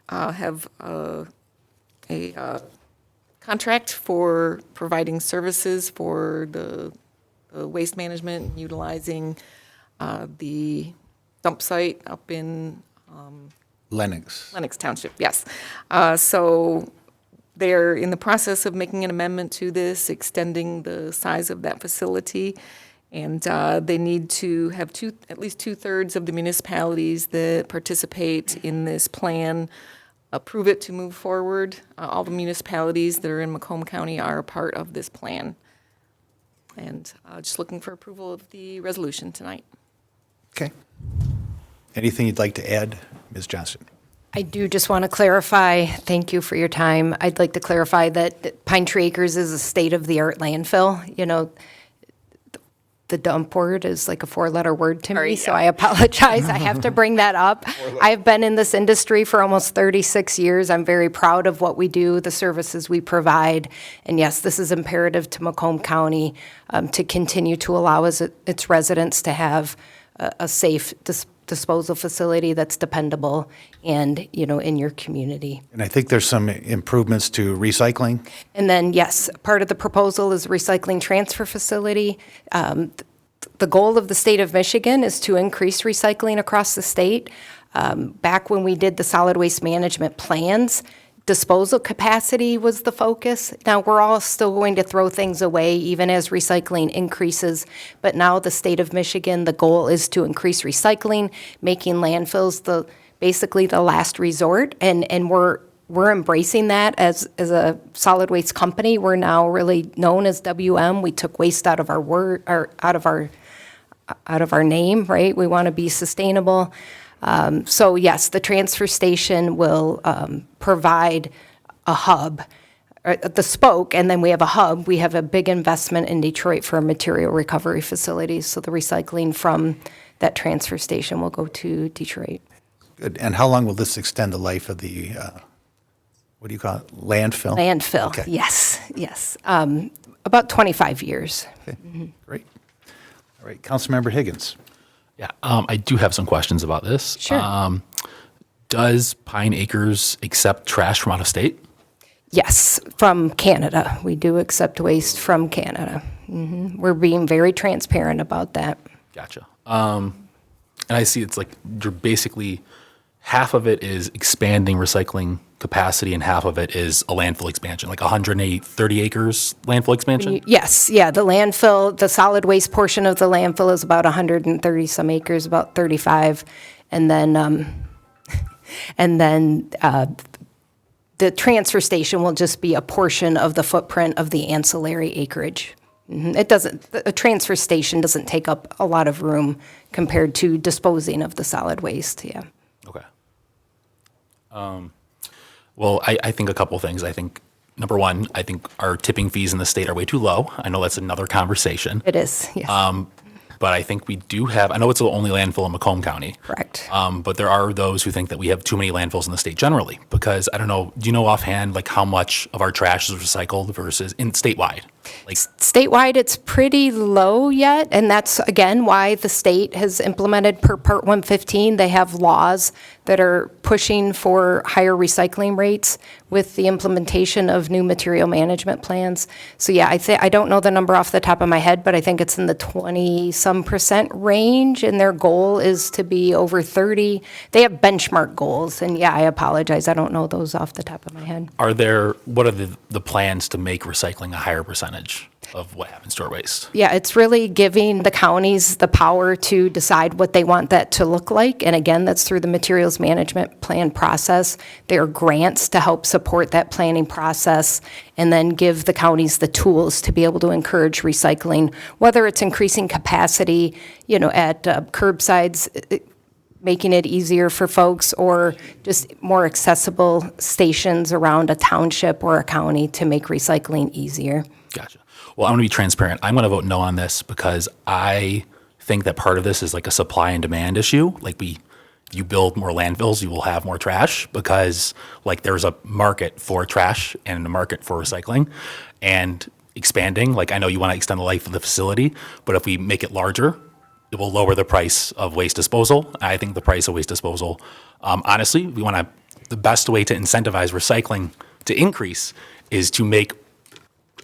have a contract for providing services for the waste management, utilizing the dump site up in Lennox. Lennox Township, yes. So they're in the process of making an amendment to this, extending the size of that facility. And they need to have at least 2/3 of the municipalities that participate in this plan approve it to move forward. All the municipalities that are in Macomb County are a part of this plan. And just looking for approval of the resolution tonight. Okay. Anything you'd like to add, Ms. Johnson? I do just want to clarify, thank you for your time. I'd like to clarify that Pine Tree Acres is a state-of-the-art landfill. You know, the dump word is like a four-letter word to me, so I apologize. I have to bring that up. I've been in this industry for almost 36 years. I'm very proud of what we do, the services we provide. And yes, this is imperative to Macomb County to continue to allow its residents to have a safe disposal facility that's dependable and, you know, in your community. And I think there's some improvements to recycling. And then, yes, part of the proposal is a recycling transfer facility. The goal of the state of Michigan is to increase recycling across the state. Back when we did the solid waste management plans, disposal capacity was the focus. Now, we're all still going to throw things away even as recycling increases, but now the state of Michigan, the goal is to increase recycling, making landfills basically the last resort, and we're embracing that as a solid waste company. We're now really known as WM. We took waste out of our name, right? We want to be sustainable. So yes, the transfer station will provide a hub, the spoke, and then we have a hub. We have a big investment in Detroit for a material recovery facility, so the recycling from that transfer station will go to Detroit. Good. And how long will this extend the life of the, what do you call it, landfill? Landfill, Okay. yes. About 25 years. Okay, great. All right, Councilmember Higgins. Yeah, I do have some questions about this. Sure. Does Pine Acres accept trash from out of state? Yes, from Canada. We do accept waste from Canada. We're being very transparent about that. Gotcha. And I see it's like you're basically half of it is expanding recycling capacity and half of it is a landfill expansion, like 130 acres landfill expansion? Yes, yeah, the landfill, the solid waste portion of the landfill is about 130 some acres, about 35. And then the transfer station will just be a portion of the footprint of the ancillary acreage. A transfer station doesn't take up a lot of room compared to disposing of the solid waste, yeah. Okay. Well, I think a couple things. I think, number one, I think our tipping fees in the state are way too low. I know that's another conversation. It is, yes. But I think we do have, I know it's the only landfill in Macomb County. Correct. But there are those who think that we have too many landfills in the state generally, because I don't know, do you know offhand, like how much of our trash is recycled versus in statewide? Like Statewide, it's pretty low yet, and that's, again, why the state has implemented per Part 115. They have laws that are pushing for higher recycling rates with the implementation of new material management plans. So yeah, I don't know the number off the top of my head, but I think it's in the 20-some% range, and their goal is to be over 30. They have benchmark goals, and yeah, I apologize, I don't know those off the top of my head. what are the plans to make recycling a higher percentage of what happens to our waste? Yeah, it's really giving the counties the power to decide what they want that to look like. And again, that's through the materials management plan process. There are grants to help support that planning process and then give the counties the tools to be able to encourage recycling, whether it's increasing capacity, at curbsides, making it easier for folks, or just more accessible stations around a township or a county to make recycling easier. Gotcha. Well, I'm going to be transparent. I'm going to vote no on this because I think that part of this is like a supply and demand issue. Like you build more landfills, you will have more trash because like there's a market for trash and a market for recycling and expanding. Like I know you want to extend the life of the facility, but if we make it larger, it will lower the price of waste disposal. I think the price of waste disposal, honestly, the best way to incentivize recycling to increase is to make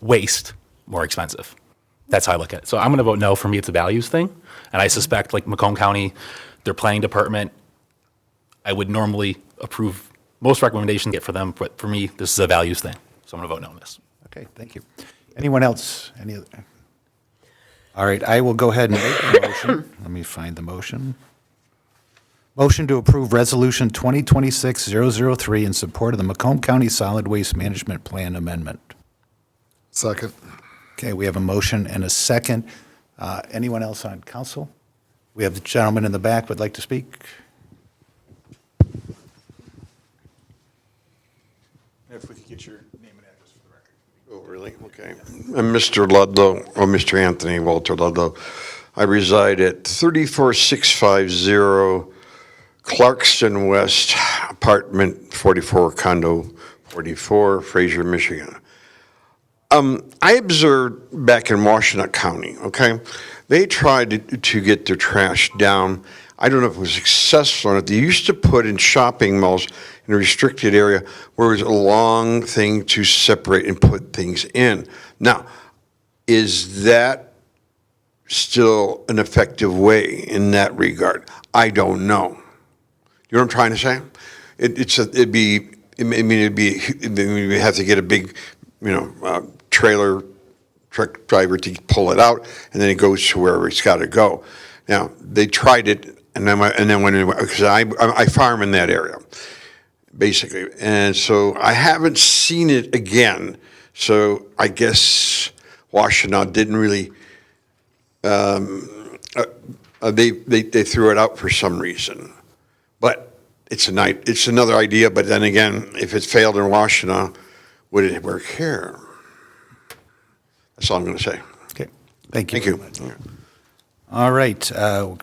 waste more expensive. That's how I look at it. So I'm going to vote no. For me, it's a values thing. And I suspect like Macomb County, their planning department, I would normally approve, most recommendations get for them, but for me, this is a values thing. So I'm going to vote no on this. Okay, thank you. Anyone else? Any other? All right, I will go ahead and make the motion. Let me find the motion. Motion to approve Resolution 2026-003 in support of the Macomb County Solid Waste Management Plan Amendment. Second. Okay, we have a motion and a second. Anyone else on council? We have the gentleman in the back would like to speak. If we could get your name and address for the record. Oh, really? Okay. I'm Mr. Ludlow, or Mr. Anthony Walter Ludlow. I reside at 34650 Clarkston West, apartment 44, condo 44, Fraser, Michigan. I observed back in Washtenaw County, okay, they tried to get their trash down. I don't know if it was successful or not. They used to put in shopping malls in a restricted area where it was a long thing to separate and put things in. Now, is that still an effective way in that regard? I don't know. You know what I'm trying to say? It'd be, we have to get a big, trailer truck driver to pull it out, and then it goes to wherever it's got to go. Now, they tried it, and then because I farm in that area, basically, and so I haven't seen it again. So I guess Washtenaw didn't really. They threw it out for some reason, but it's another idea. But then again, if it failed in Washtenaw, would it work here? That's all I'm going to say. Okay, thank you. Thank you. All right,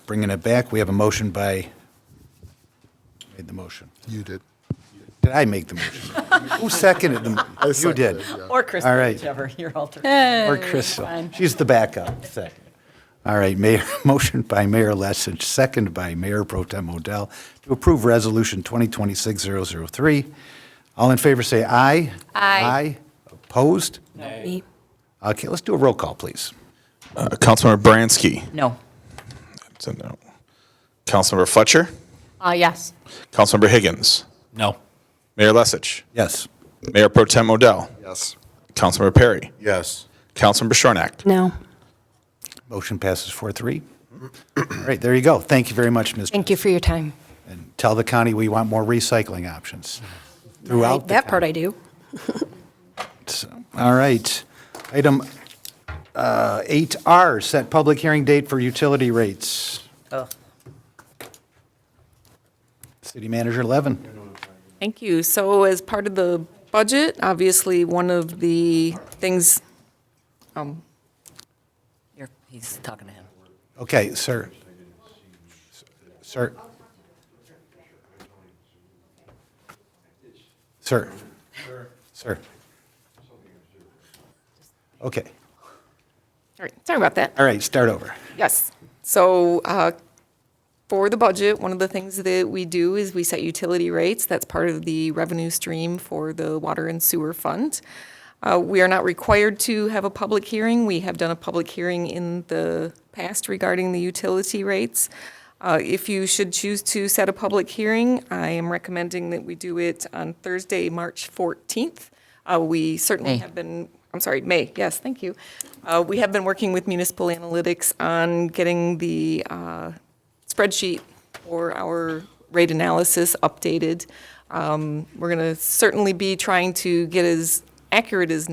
bringing it back, we have a motion by, made the motion. You did. Did I make the motion? Who seconded the? You seconded did. it, yeah. Or Crystal, All right. whichever, your alter. Or Crystal. She's the backup. Second. All right, motion by Mayor Lessig, second by Mayor Pro Tem Odell to approve Resolution 2026-003. All in favor say aye. Aye. Opposed? Me. Okay, let's do a roll call, please. Councilmember Bransky. No. That's a no. Councilmember Fletcher. Yes. Councilmember Higgins. No. Mayor Lessig. Yes. Mayor Pro Tem Odell. Yes. Councilmember Perry. Yes. Councilmember Shornack. No. Motion passes 4-3. All right, there you go. Thank you very much, Ms. Thank you for your time. And tell the county we want more recycling options throughout the That part county. I do. All right. Item 8R, set public hearing date for utility rates. Oh. City Manager Levin. Thank you. So as part of the budget, obviously, one of the things, He's talking to him. Okay, sir. Sir. Sir. Sir. Okay. all right, sorry about that. All right, start over. Yes. So for the budget, one of the things that we do is we set utility rates. That's part of the revenue stream for the Water and Sewer Fund. We are not required to have a public hearing. We have done a public hearing in the past regarding the utility rates. If you should choose to set a public hearing, I am recommending that we do it on Thursday, March 14th. We certainly May. have been, I'm sorry, May, yes, thank you. We have been working with Municipal Analytics on getting the spreadsheet for our rate analysis updated. We're going to certainly be trying to get as accurate as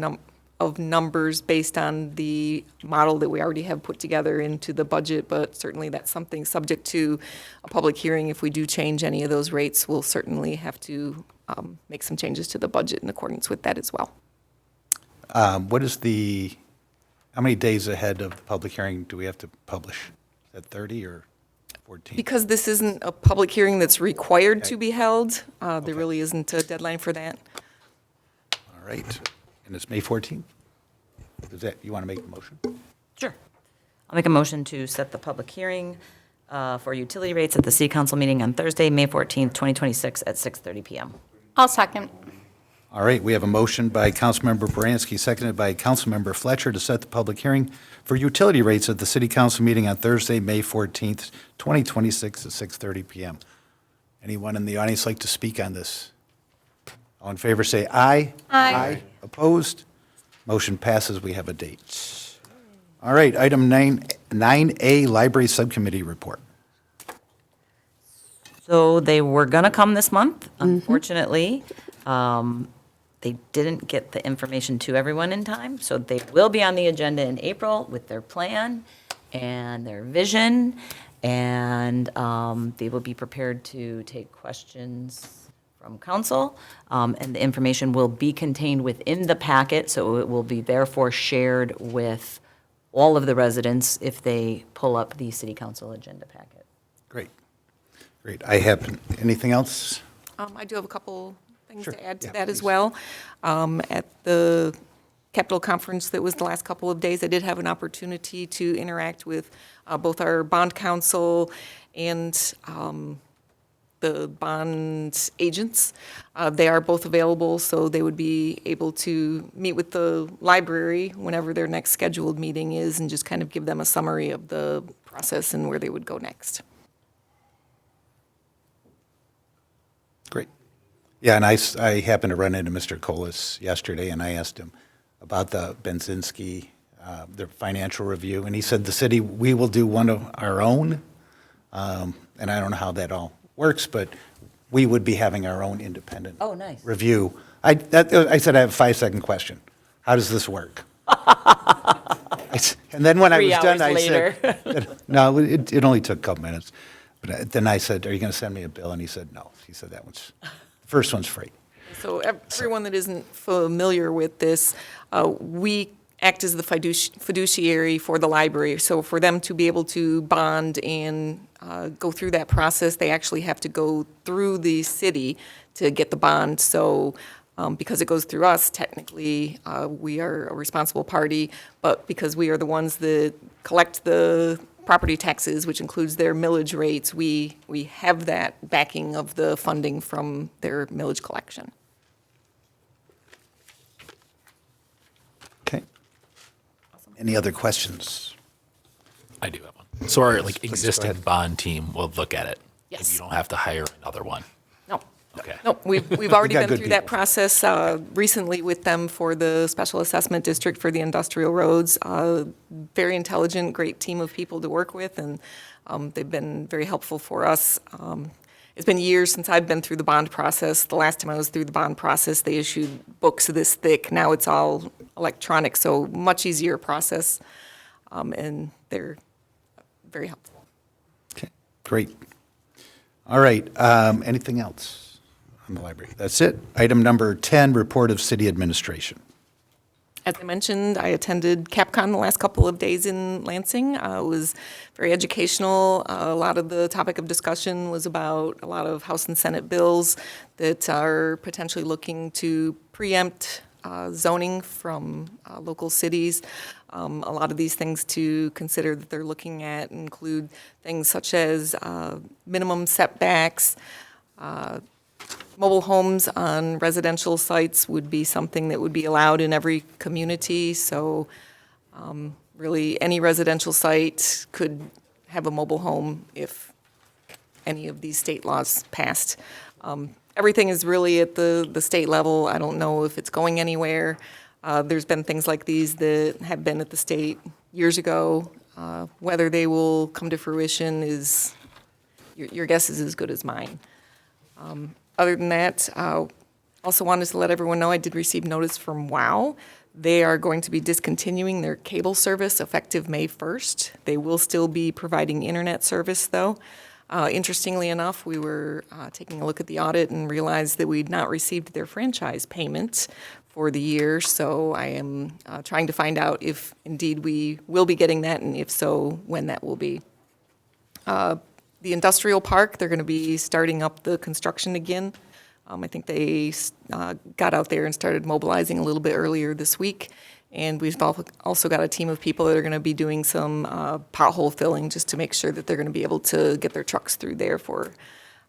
of numbers based on the model that we already have put together into the budget, but certainly that's something subject to a public hearing. If we do change any of those rates, we'll certainly have to make some changes to the budget in accordance with that as well. What is how many days ahead of the public hearing do we have to publish? Is that 30 or 14? Because this isn't a public hearing that's required to be held, there really isn't a deadline for that. All right. And it's May 14th? You want to make the motion? Sure. I'll make a motion to set the public hearing for utility rates at the City Council meeting on Thursday, May 14th, 2026 at 6:30 PM. I'll second. All right, we have a motion by Councilmember Baranski, seconded by Councilmember Fletcher to set the public hearing for utility rates at the City Council meeting on Thursday, May 14th, 2026 at 6:30 PM. Anyone in the audience like to speak on this? All in favor, say aye. Aye. Opposed? Motion passes. We have a date. All right, item 9A, Library Subcommittee Report. So they were going to come this month. Unfortunately, they didn't get the information to everyone in time. So they will be on the agenda in April with their plan and their vision. And they will be prepared to take questions from council. And the information will be contained within the packet. So it will be therefore shared with all of the residents if they pull up the city council agenda packet. Great. Great. I have, anything else? I do have a couple things Sure. to add to Yeah, that as please. well. At the Capitol Conference that was the last couple of days, I did have an opportunity to interact with both our bond counsel and the bond agents. They are both available, so they would be able to meet with the library whenever their next scheduled meeting is and just kind of give them a summary of the process and where they would go next. Great. Yeah, and I happened to run into Mr. Colas yesterday, and I asked him about the Benzinski, their financial review, and he said the city, we will do one of our own, and I don't know how that all works, but we would be having our own independent Oh, nice. review. I said I have a 5-second question. How does this work? And then when I 3 was done, hours I said, no, it only took a couple minutes. But then I said, are you going to send me a bill? And he said, no. He said the first one's free. So everyone that isn't familiar with this, we act as the fiduciary for the library. So for them to be able to bond and go through that process, they actually have to go through the city to get the bond. So because it goes through us, technically, we are a responsible party. But because we are the ones that collect the property taxes, which includes their millage rates, we have that backing of the funding from their millage collection. Okay. Any other questions? I do have one. So our like go existing ahead. bond team will look at it. And Yes. you don't have to hire another one. No. Okay. No, we've already got been good through that people. process recently with them for the Special Assessment District for the industrial roads. Very intelligent, great team of people to work with, and they've been very helpful for us. It's been years since I've been through the bond process. The last time I was through the bond process, they issued books this thick. Now it's all electronic, so much easier process, and they're very helpful. Okay, great. All right, anything else on the library? That's it. Item number 10, report of city administration. As I mentioned, I attended CapCon the last couple of days in Lansing. It was very educational. A lot of the topic of discussion was about a lot of House and Senate bills that are potentially looking to preempt zoning from local cities. A lot of these things to consider that they're looking at include things such as minimum setbacks. Mobile homes on residential sites would be something that would be allowed in every community. So really, any residential site could have a mobile home if any of these state laws passed. Everything is really at the state level. I don't know if it's going anywhere. There's been things like these that have been at the state years ago. Whether they will come to fruition is, your guess is as good as mine. Other than that, also wanted to let everyone know I did receive notice from WOW. They are going to be discontinuing their cable service effective May 1st. They will still be providing internet service, though. Interestingly enough, we were taking a look at the audit and realized that we'd not received their franchise payment for the year, so I am trying to find out if indeed we will be getting that, and if so, when that will be. The industrial park, they're going to be starting up the construction again. I think they got out there and started mobilizing a little bit earlier this week. And we've also got a team of people that are going to be doing some pothole filling just to make sure that they're going to be able to get their trucks through there for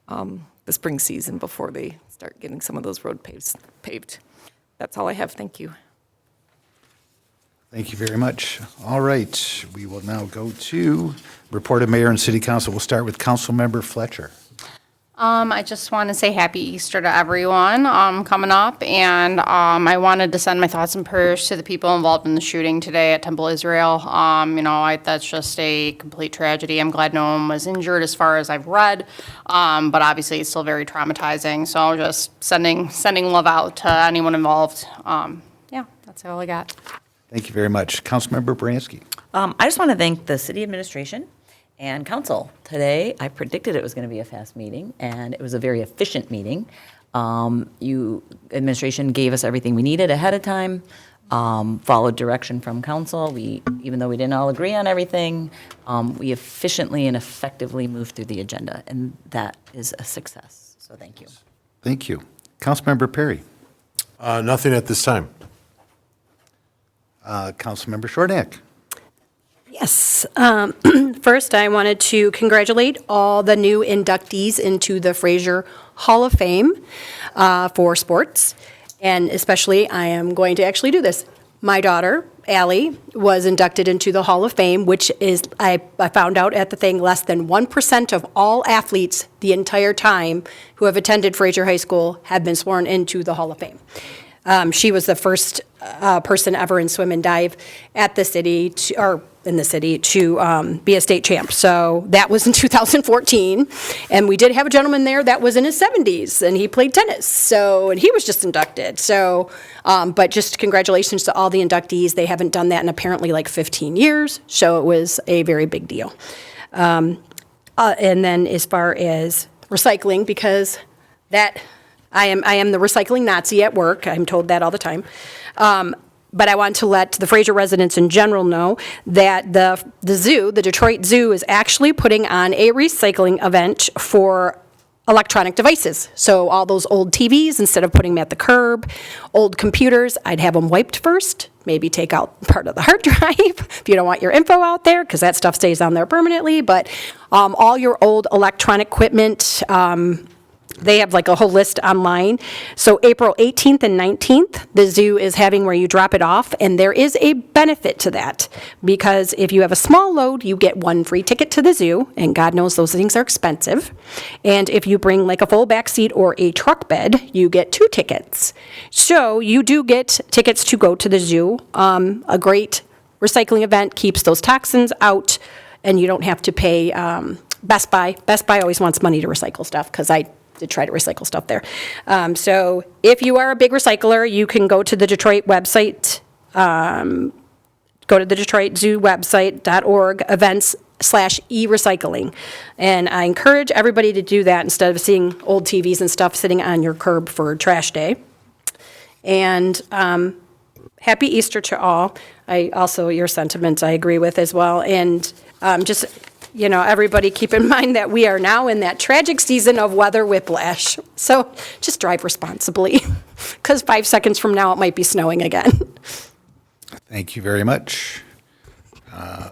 the spring season before they start getting some of those road paved. That's all I have. Thank you. Thank you very much. All right, we will now go to report of mayor and city council. We'll start with Councilmember Fletcher. I just want to say happy Easter to everyone coming up, and I wanted to send my thoughts and prayers to the people involved in the shooting today at Temple Israel. That's just a complete tragedy. I'm glad no one was injured as far as I've read, but obviously it's still very traumatizing. So just sending love out to anyone involved. Yeah, that's all I got. Thank you very much. Councilmember Bransky. I just want to thank the city administration and council. Today, I predicted it was going to be a fast meeting, and it was a very efficient meeting. Administration gave us everything we needed ahead of time, followed direction from council. Even though we didn't all agree on everything, we efficiently and effectively moved through the agenda, and that is a success. So thank you. Thank you. Councilmember Perry. Nothing at this time. Councilmember Shortneck. Yes. First, I wanted to congratulate all the new inductees into the Fraser Hall of Fame for sports. And especially, I am going to actually do this. My daughter, Allie, was inducted into the Hall of Fame, which is, I found out at the thing, less than 1% of all athletes the entire time who have attended Fraser High School have been sworn into the Hall of Fame. She was the first person ever in swim and dive at the city, in the city, to be a state champ. So that was in 2014. And we did have a gentleman there that was in his 70s, and he played tennis. And he was just inducted. But just congratulations to all the inductees. They haven't done that in apparently like 15 years. So it was a very big deal. And then as far as recycling, because that... I am the recycling Nazi at work. I'm told that all the time. But I want to let the Fraser residents in general know that the zoo, the Detroit Zoo, is actually putting on a recycling event for electronic devices. So all those old TVs, instead of putting them at the curb, old computers, I'd have them wiped first, maybe take out part of the hard drive if you don't want your info out there, because that stuff stays on there permanently. But all your old electronic equipment, they have like a whole list online. So April 18th and 19th, the zoo is having where you drop it off, and there is a benefit to that, because if you have a small load, you get one free ticket to the zoo, and God knows those things are expensive. And if you bring like a full back seat or a truck bed, you get 2 tickets. So you do get tickets to go to the zoo. A great recycling event, keeps those toxins out, and you don't have to pay Best Buy. Best Buy always wants money to recycle stuff, because I did try to recycle stuff there. So if you are a big recycler, you can go to the Detroit website, go to the Detroit Zoo website.org, events/e-recycling. And I encourage everybody to do that instead of seeing old TVs and stuff sitting on your curb for trash day. And happy Easter to all. I also, your sentiments I agree with as well. And just... everybody keep in mind that we are now in that tragic season of weather whiplash. So just drive responsibly, because 5 seconds from now it might be snowing again. Thank you very much.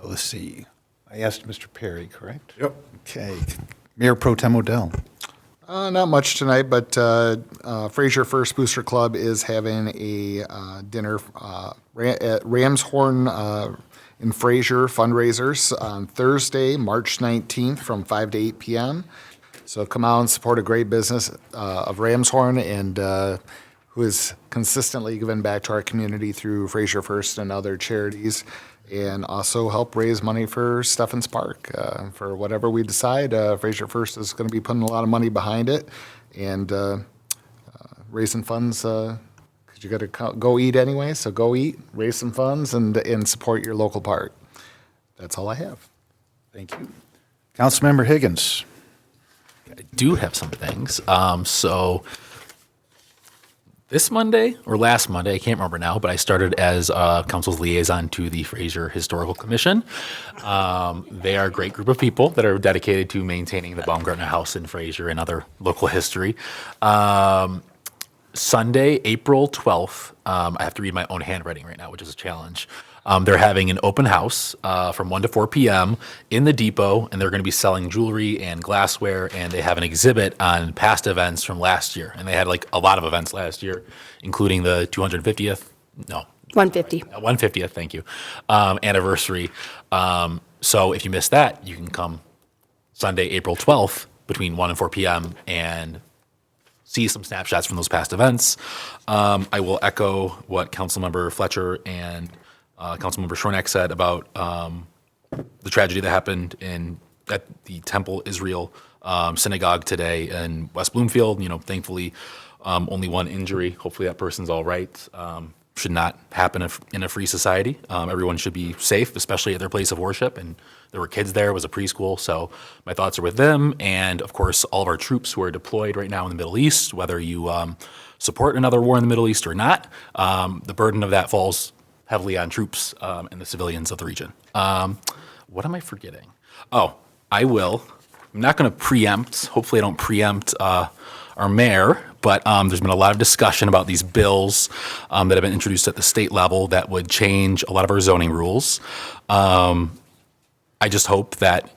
Let's see. I asked Mr. Perry, correct? Yep. Okay. Mayor Pro Tem Odell. Not much tonight, but Fraser First Booster Club is having a dinner at Ramshorn in Fraser fundraisers on Thursday, March 19th from 5 to 8 p.m. So come out and support a great business of Ramshorn, and who has consistently given back to our community through Fraser First and other charities, and also help raise money for Steffens Park. For whatever we decide, Fraser First is going to be putting a lot of money behind it, and raising funds, you got to go eat anyway, so go eat, raise some funds, and support your local park. That's all I have. Thank you. Councilmember Higgins. I do have some things. So this Monday or last Monday, I can't remember now, but I started as council's liaison to the Fraser Historical Commission. They are a great group of people that are dedicated to maintaining the Baumgartner House in Fraser and other local history. Sunday, April 12th, I have to read my own handwriting right now, which is a challenge. They're having an open house from 1 to 4 p.m. in the depot, and they're going to be selling jewelry and glassware, and they have an exhibit on past events from last year. And they had like a lot of events last year, including the 150th, thank you, anniversary. So if you missed that, you can come Sunday, April 12th between 1 and 4 p.m. and see some snapshots from those past events. I will echo what Councilmember Fletcher and Councilmember Shornack said about the tragedy that happened at the Temple Israel Synagogue today in West Bloomfield. Thankfully, only one injury. Hopefully that person's all right. Should not happen in a free society. Everyone should be safe, especially at their place of worship. And there were kids there. It was a preschool. So my thoughts are with them. And of course, all of our troops who are deployed right now in the Middle East, whether you support another war in the Middle East or not, the burden of that falls heavily on troops and the civilians of the region. What am I forgetting? Oh, I will. I'm not going to preempt. Hopefully I don't preempt our mayor, but there's been a lot of discussion about these bills that have been introduced at the state level that would change a lot of our zoning rules. I just hope that,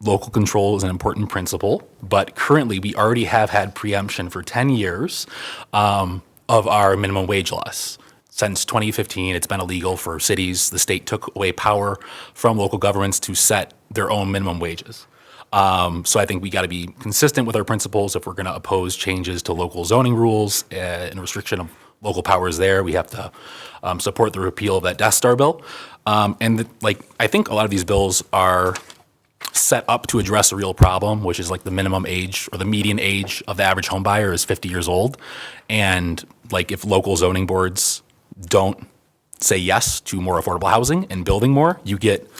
local control is an important principle, but currently we already have had preemption for 10 years of our minimum wage laws. Since 2015, it's been illegal for cities. The state took away power from local governments to set their own minimum wages. So I think we got to be consistent with our principles if we're going to oppose changes to local zoning rules and restriction of local powers there. We have to support the repeal of that Death Star bill. I think a lot of these bills are set up to address a real problem, which is like the minimum age or the median age of the average home buyer is 50 years old. And if local zoning boards don't say yes to more affordable housing and building more, you get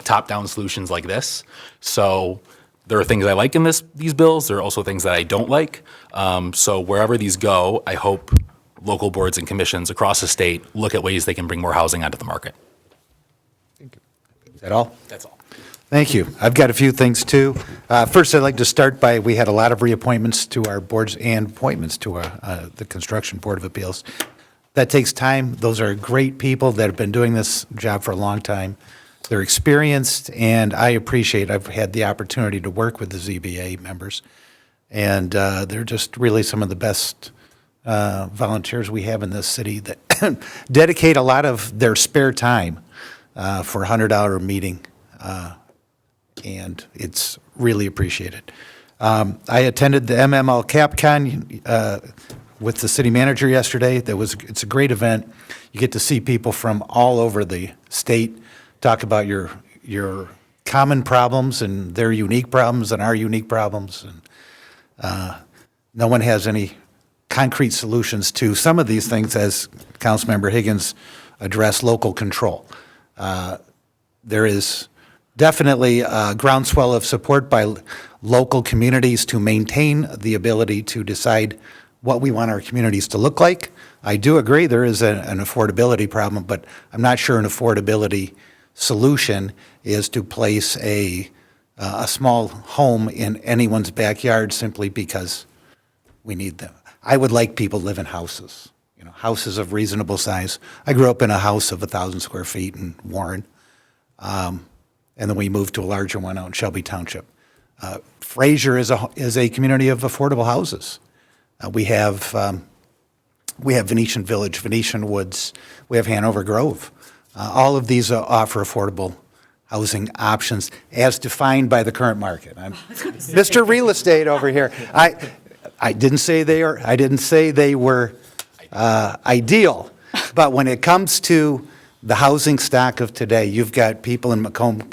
top-down solutions like this. So there are things I like in these bills. There are also things that I don't like. So wherever these go, I hope local boards and commissions across the state look at ways they can bring more housing onto the market. Is that all? That's all. Thank you. I've got a few things too. First, I'd like to start by, we had a lot of reappointments to our boards and appointments to the Construction Board of Appeals. That takes time. Those are great people that have been doing this job for a long time. They're experienced, and I appreciate, I've had the opportunity to work with the ZBA members, and they're just really some of the best volunteers we have in this city that dedicate a lot of their spare time for a $100 meeting, and it's really appreciated. I attended the MML CapCon with the city manager yesterday. It's a great event. You get to see people from all over the state talk about your common problems and their unique problems and our unique problems. And no one has any concrete solutions to some of these things, as Councilmember Higgins addressed local control. There is definitely a groundswell of support by local communities to maintain the ability to decide what we want our communities to look like. I do agree there is an affordability problem, but I'm not sure an affordability solution is to place a small home in anyone's backyard simply because we need them. I would like people to live in houses, houses of reasonable size. I grew up in a house of 1,000 square feet in Warren, and then we moved to a larger one out in Shelby Township. Fraser is a community of affordable houses. We have Venetian Village, Venetian Woods, we have Hanover Grove. All of these offer affordable housing options as defined by the current market. I'm Mr. Real Estate over here. I didn't say they were ideal, but when it comes to the housing stock of today, you've got people in Macomb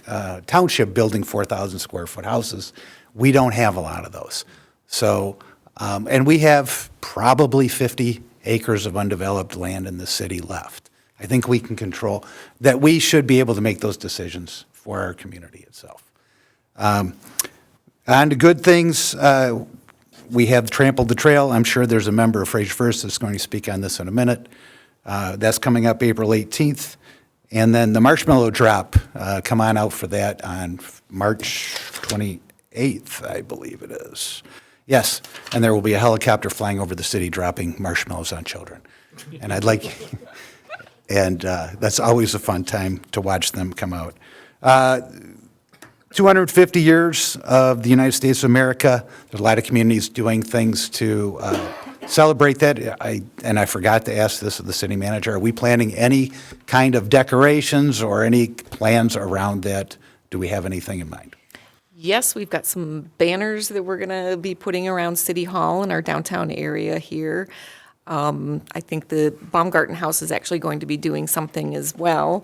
Township building 4,000 square foot houses. We don't have a lot of those. So, and we have probably 50 acres of undeveloped land in the city left. I think we can control that. We should be able to make those decisions for our community itself. On to good things, we have trampled the trail. I'm sure there's a member of Fraser First that's going to speak on this in a minute. That's coming up April 18th. And then the marshmallow drop, come on out for that on March 28th, I believe it is. Yes, and there will be a helicopter flying over the city dropping marshmallows on children. And that's always a fun time to watch them come out. 250 years of the United States of America. There's a lot of communities doing things to celebrate that. I forgot to ask this of the city manager. Are we planning any kind of decorations or any plans around that? Do we have anything in mind? Yes, we've got some banners that we're going to be putting around City Hall in our downtown area here. I think the Baumgarten House is actually going to be doing something as well.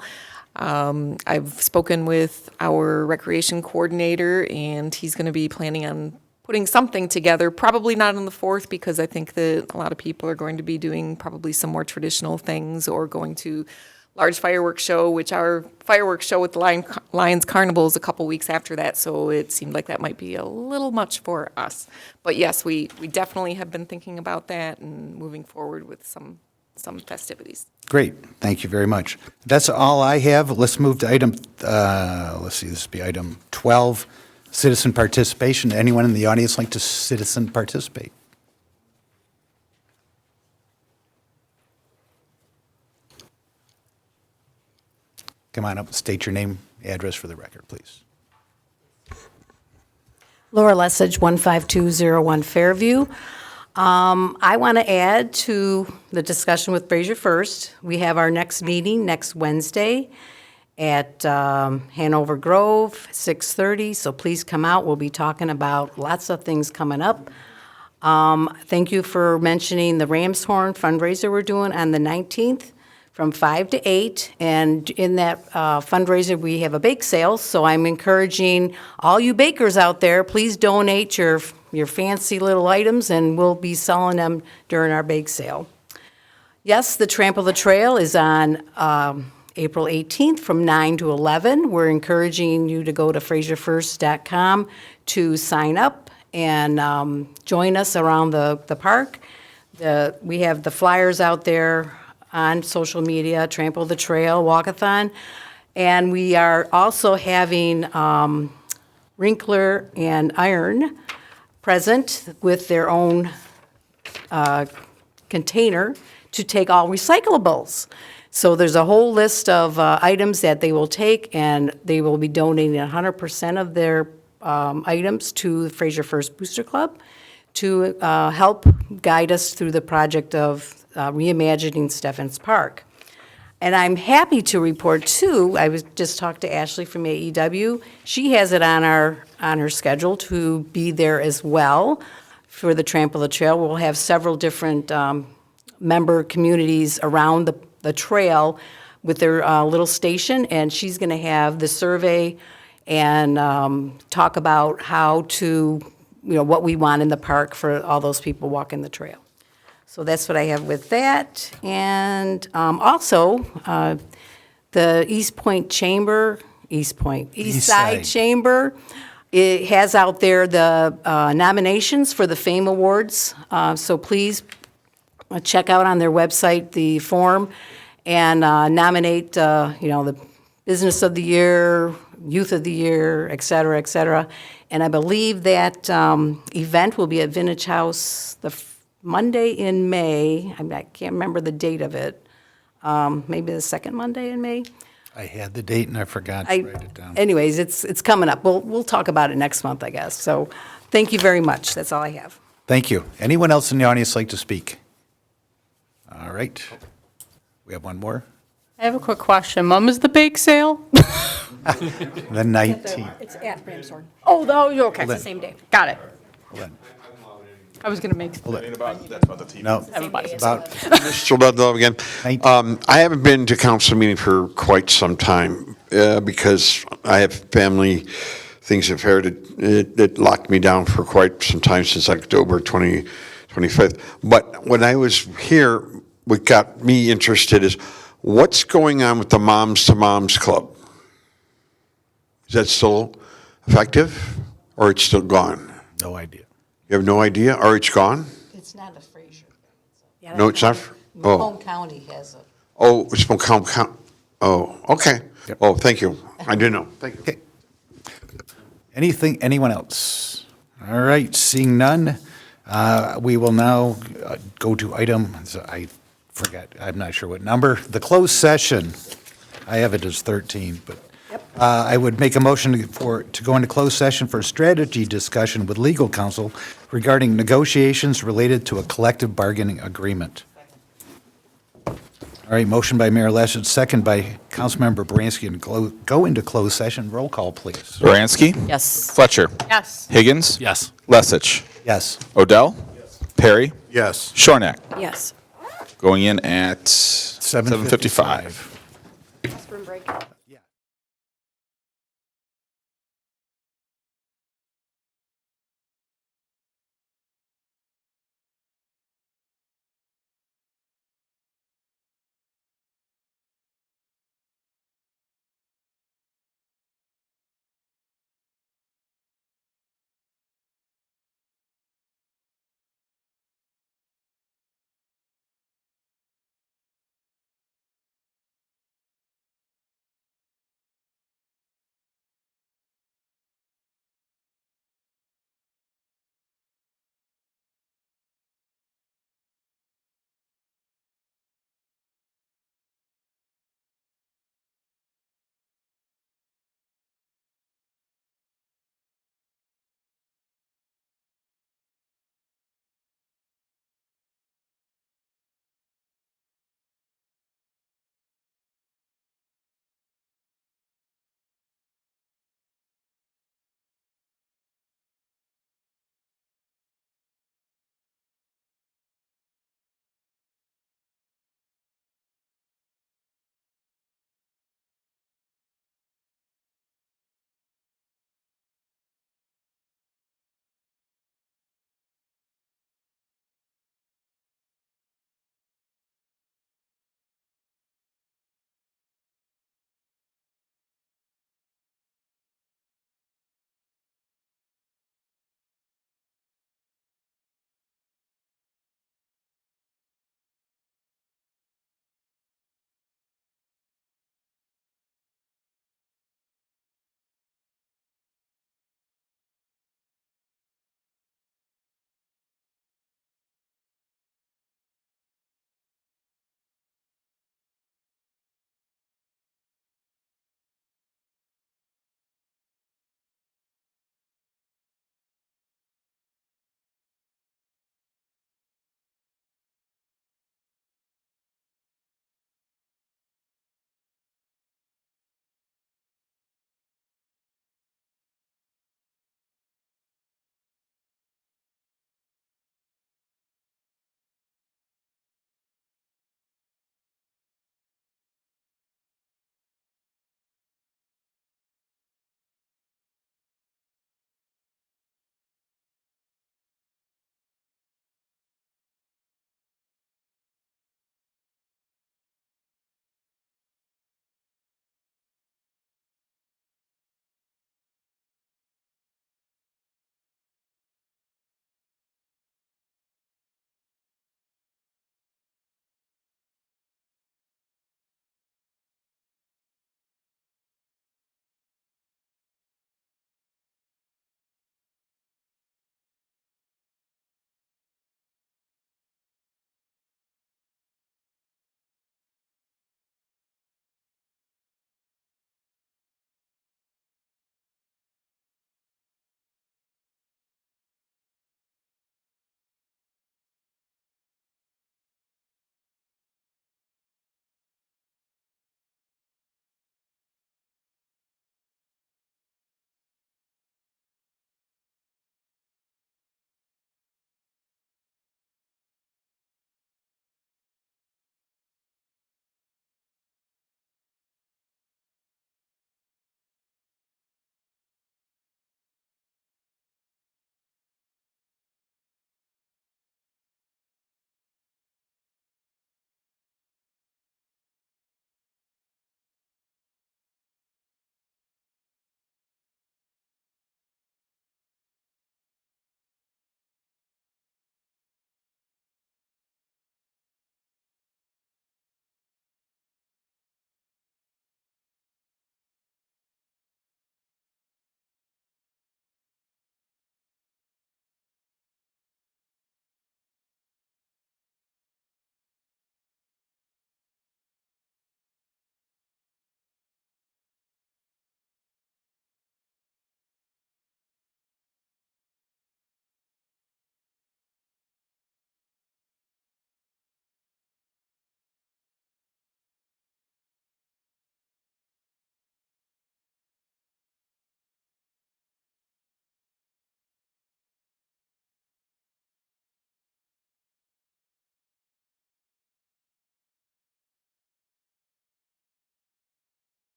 I've spoken with our recreation coordinator, and he's going to be planning on putting something together, probably not on the 4th, because I think that a lot of people are going to be doing probably some more traditional things or going to large fireworks show, which our fireworks show with the Lions Carnival is a couple weeks after that, so it seemed like that might be a little much for us. But yes, we definitely have been thinking about that and moving forward with some festivities. Great, thank you very much. That's all I have. Let's move to item, this would be item 12, citizen participation. Anyone in the audience like to citizen participate? Come on up, state your name, address for the record, please. Laura Lessig, 15201 Fairview. I want to add to the discussion with Fraser First. We have our next meeting next Wednesday at Hanover Grove, 6:30, so please come out. We'll be talking about lots of things coming up. Thank you for mentioning the Ramshorn fundraiser we're doing on the 19th from 5 to 8. And in that fundraiser, we have a bake sale, so I'm encouraging all you bakers out there, please donate your fancy little items, and we'll be selling them during our bake sale. Yes, the Trample the Trail is on April 18th from 9 to 11. We're encouraging you to go to FraserFirst.com to sign up and join us around the park. We have the flyers out there on social media, Trample the Trail, Walkathon. And we are also having Wrinkler and Iron present with their own container to take all recyclables. So there's a whole list of items that they will take, and they will be donating 100% of their items to the Fraser First Booster Club to help guide us through the project of reimagining Steffens Park. And I'm happy to report, too, I was just talked to Ashley from AEW. She has it on her schedule to be there as well for the Trample the Trail. We'll have several different member communities around the trail with their little station, and she's going to have the survey and talk about how to, what we want in the park for all those people walking the trail. So that's what I have with that. And also, the East Side Chamber, it has out there the nominations for the Fame Awards. So please check out on their website the form and nominate, the Business of the Year, Youth of the Year, et cetera, et cetera. And I believe that event will be at Vintage House the Monday in May. I can't remember the date of it. Maybe the second Monday in May. I had the date and I forgot to write it down. Anyways, it's coming up. We'll talk about it next month, I guess. So thank you very much. That's all I have. Thank you. Anyone else in the audience like to speak? All right. We have one more. I have a quick question. Mom, is the bake sale? The 19th. It's at Ramshorn. Oh, you're okay. Hold on. It's the same day. Got it. Hold on. I was going to make. Hold on. That's about the TV. No, Everybody. about, Mr. Ludlow again. Thank I haven't been to council meeting for quite some time because I have family things that locked me down for quite some time since October 25th. But when I was here, what got me interested is what's going on with the Moms to Moms Club? Is that still effective or it's still gone? no idea. You have no idea or it's gone? It's not a Fraser. No, it's not? Oh. Macomb County has a. Oh, it's Macomb County. Oh, okay. Yep. Oh, thank you. I didn't know. Thank you. Okay. Anyone else? All right, seeing none, we will now go to I forgot, I'm not sure what number, the closed session. I have it as 13, but I would make a motion to go into closed session for a strategy discussion with legal counsel regarding negotiations related to a collective bargaining agreement. All right, motion by Mayor Lesher, second by Councilmember Baranski, to go into closed session. Roll call, please. Baranski? Yes. Fletcher? Yes. Higgins? Yes. Lesich? Yes. Odell? Perry? Yes. Shornack? Yes. Going in at 7:55. Spring break.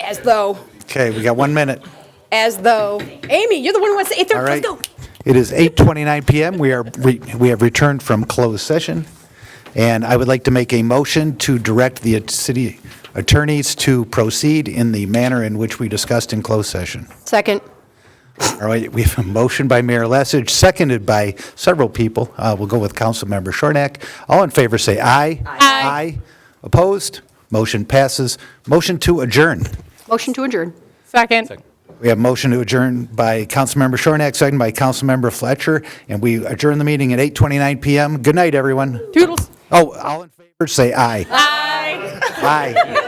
As though, Okay, we got 1 minute. as though. Amy, you're the one who wants to, All right. let's go. It is 8:29 PM. We have returned from closed session, and I would like to make a motion to direct the city attorneys to proceed in the manner in which we discussed in closed session. Second. All right, we have a motion by Mayor Lessig, seconded by several people. We'll go with Councilmember Shornack. All in favor, say aye. Aye. Opposed? Motion passes. Motion to adjourn. Motion to adjourn. Second. We have motion to adjourn by Councilmember Shornack, seconded by Councilmember Fletcher, and we adjourn the meeting at 8:29 PM. Good night, everyone. Toodles. Oh, all in favor, say aye. Aye. Aye.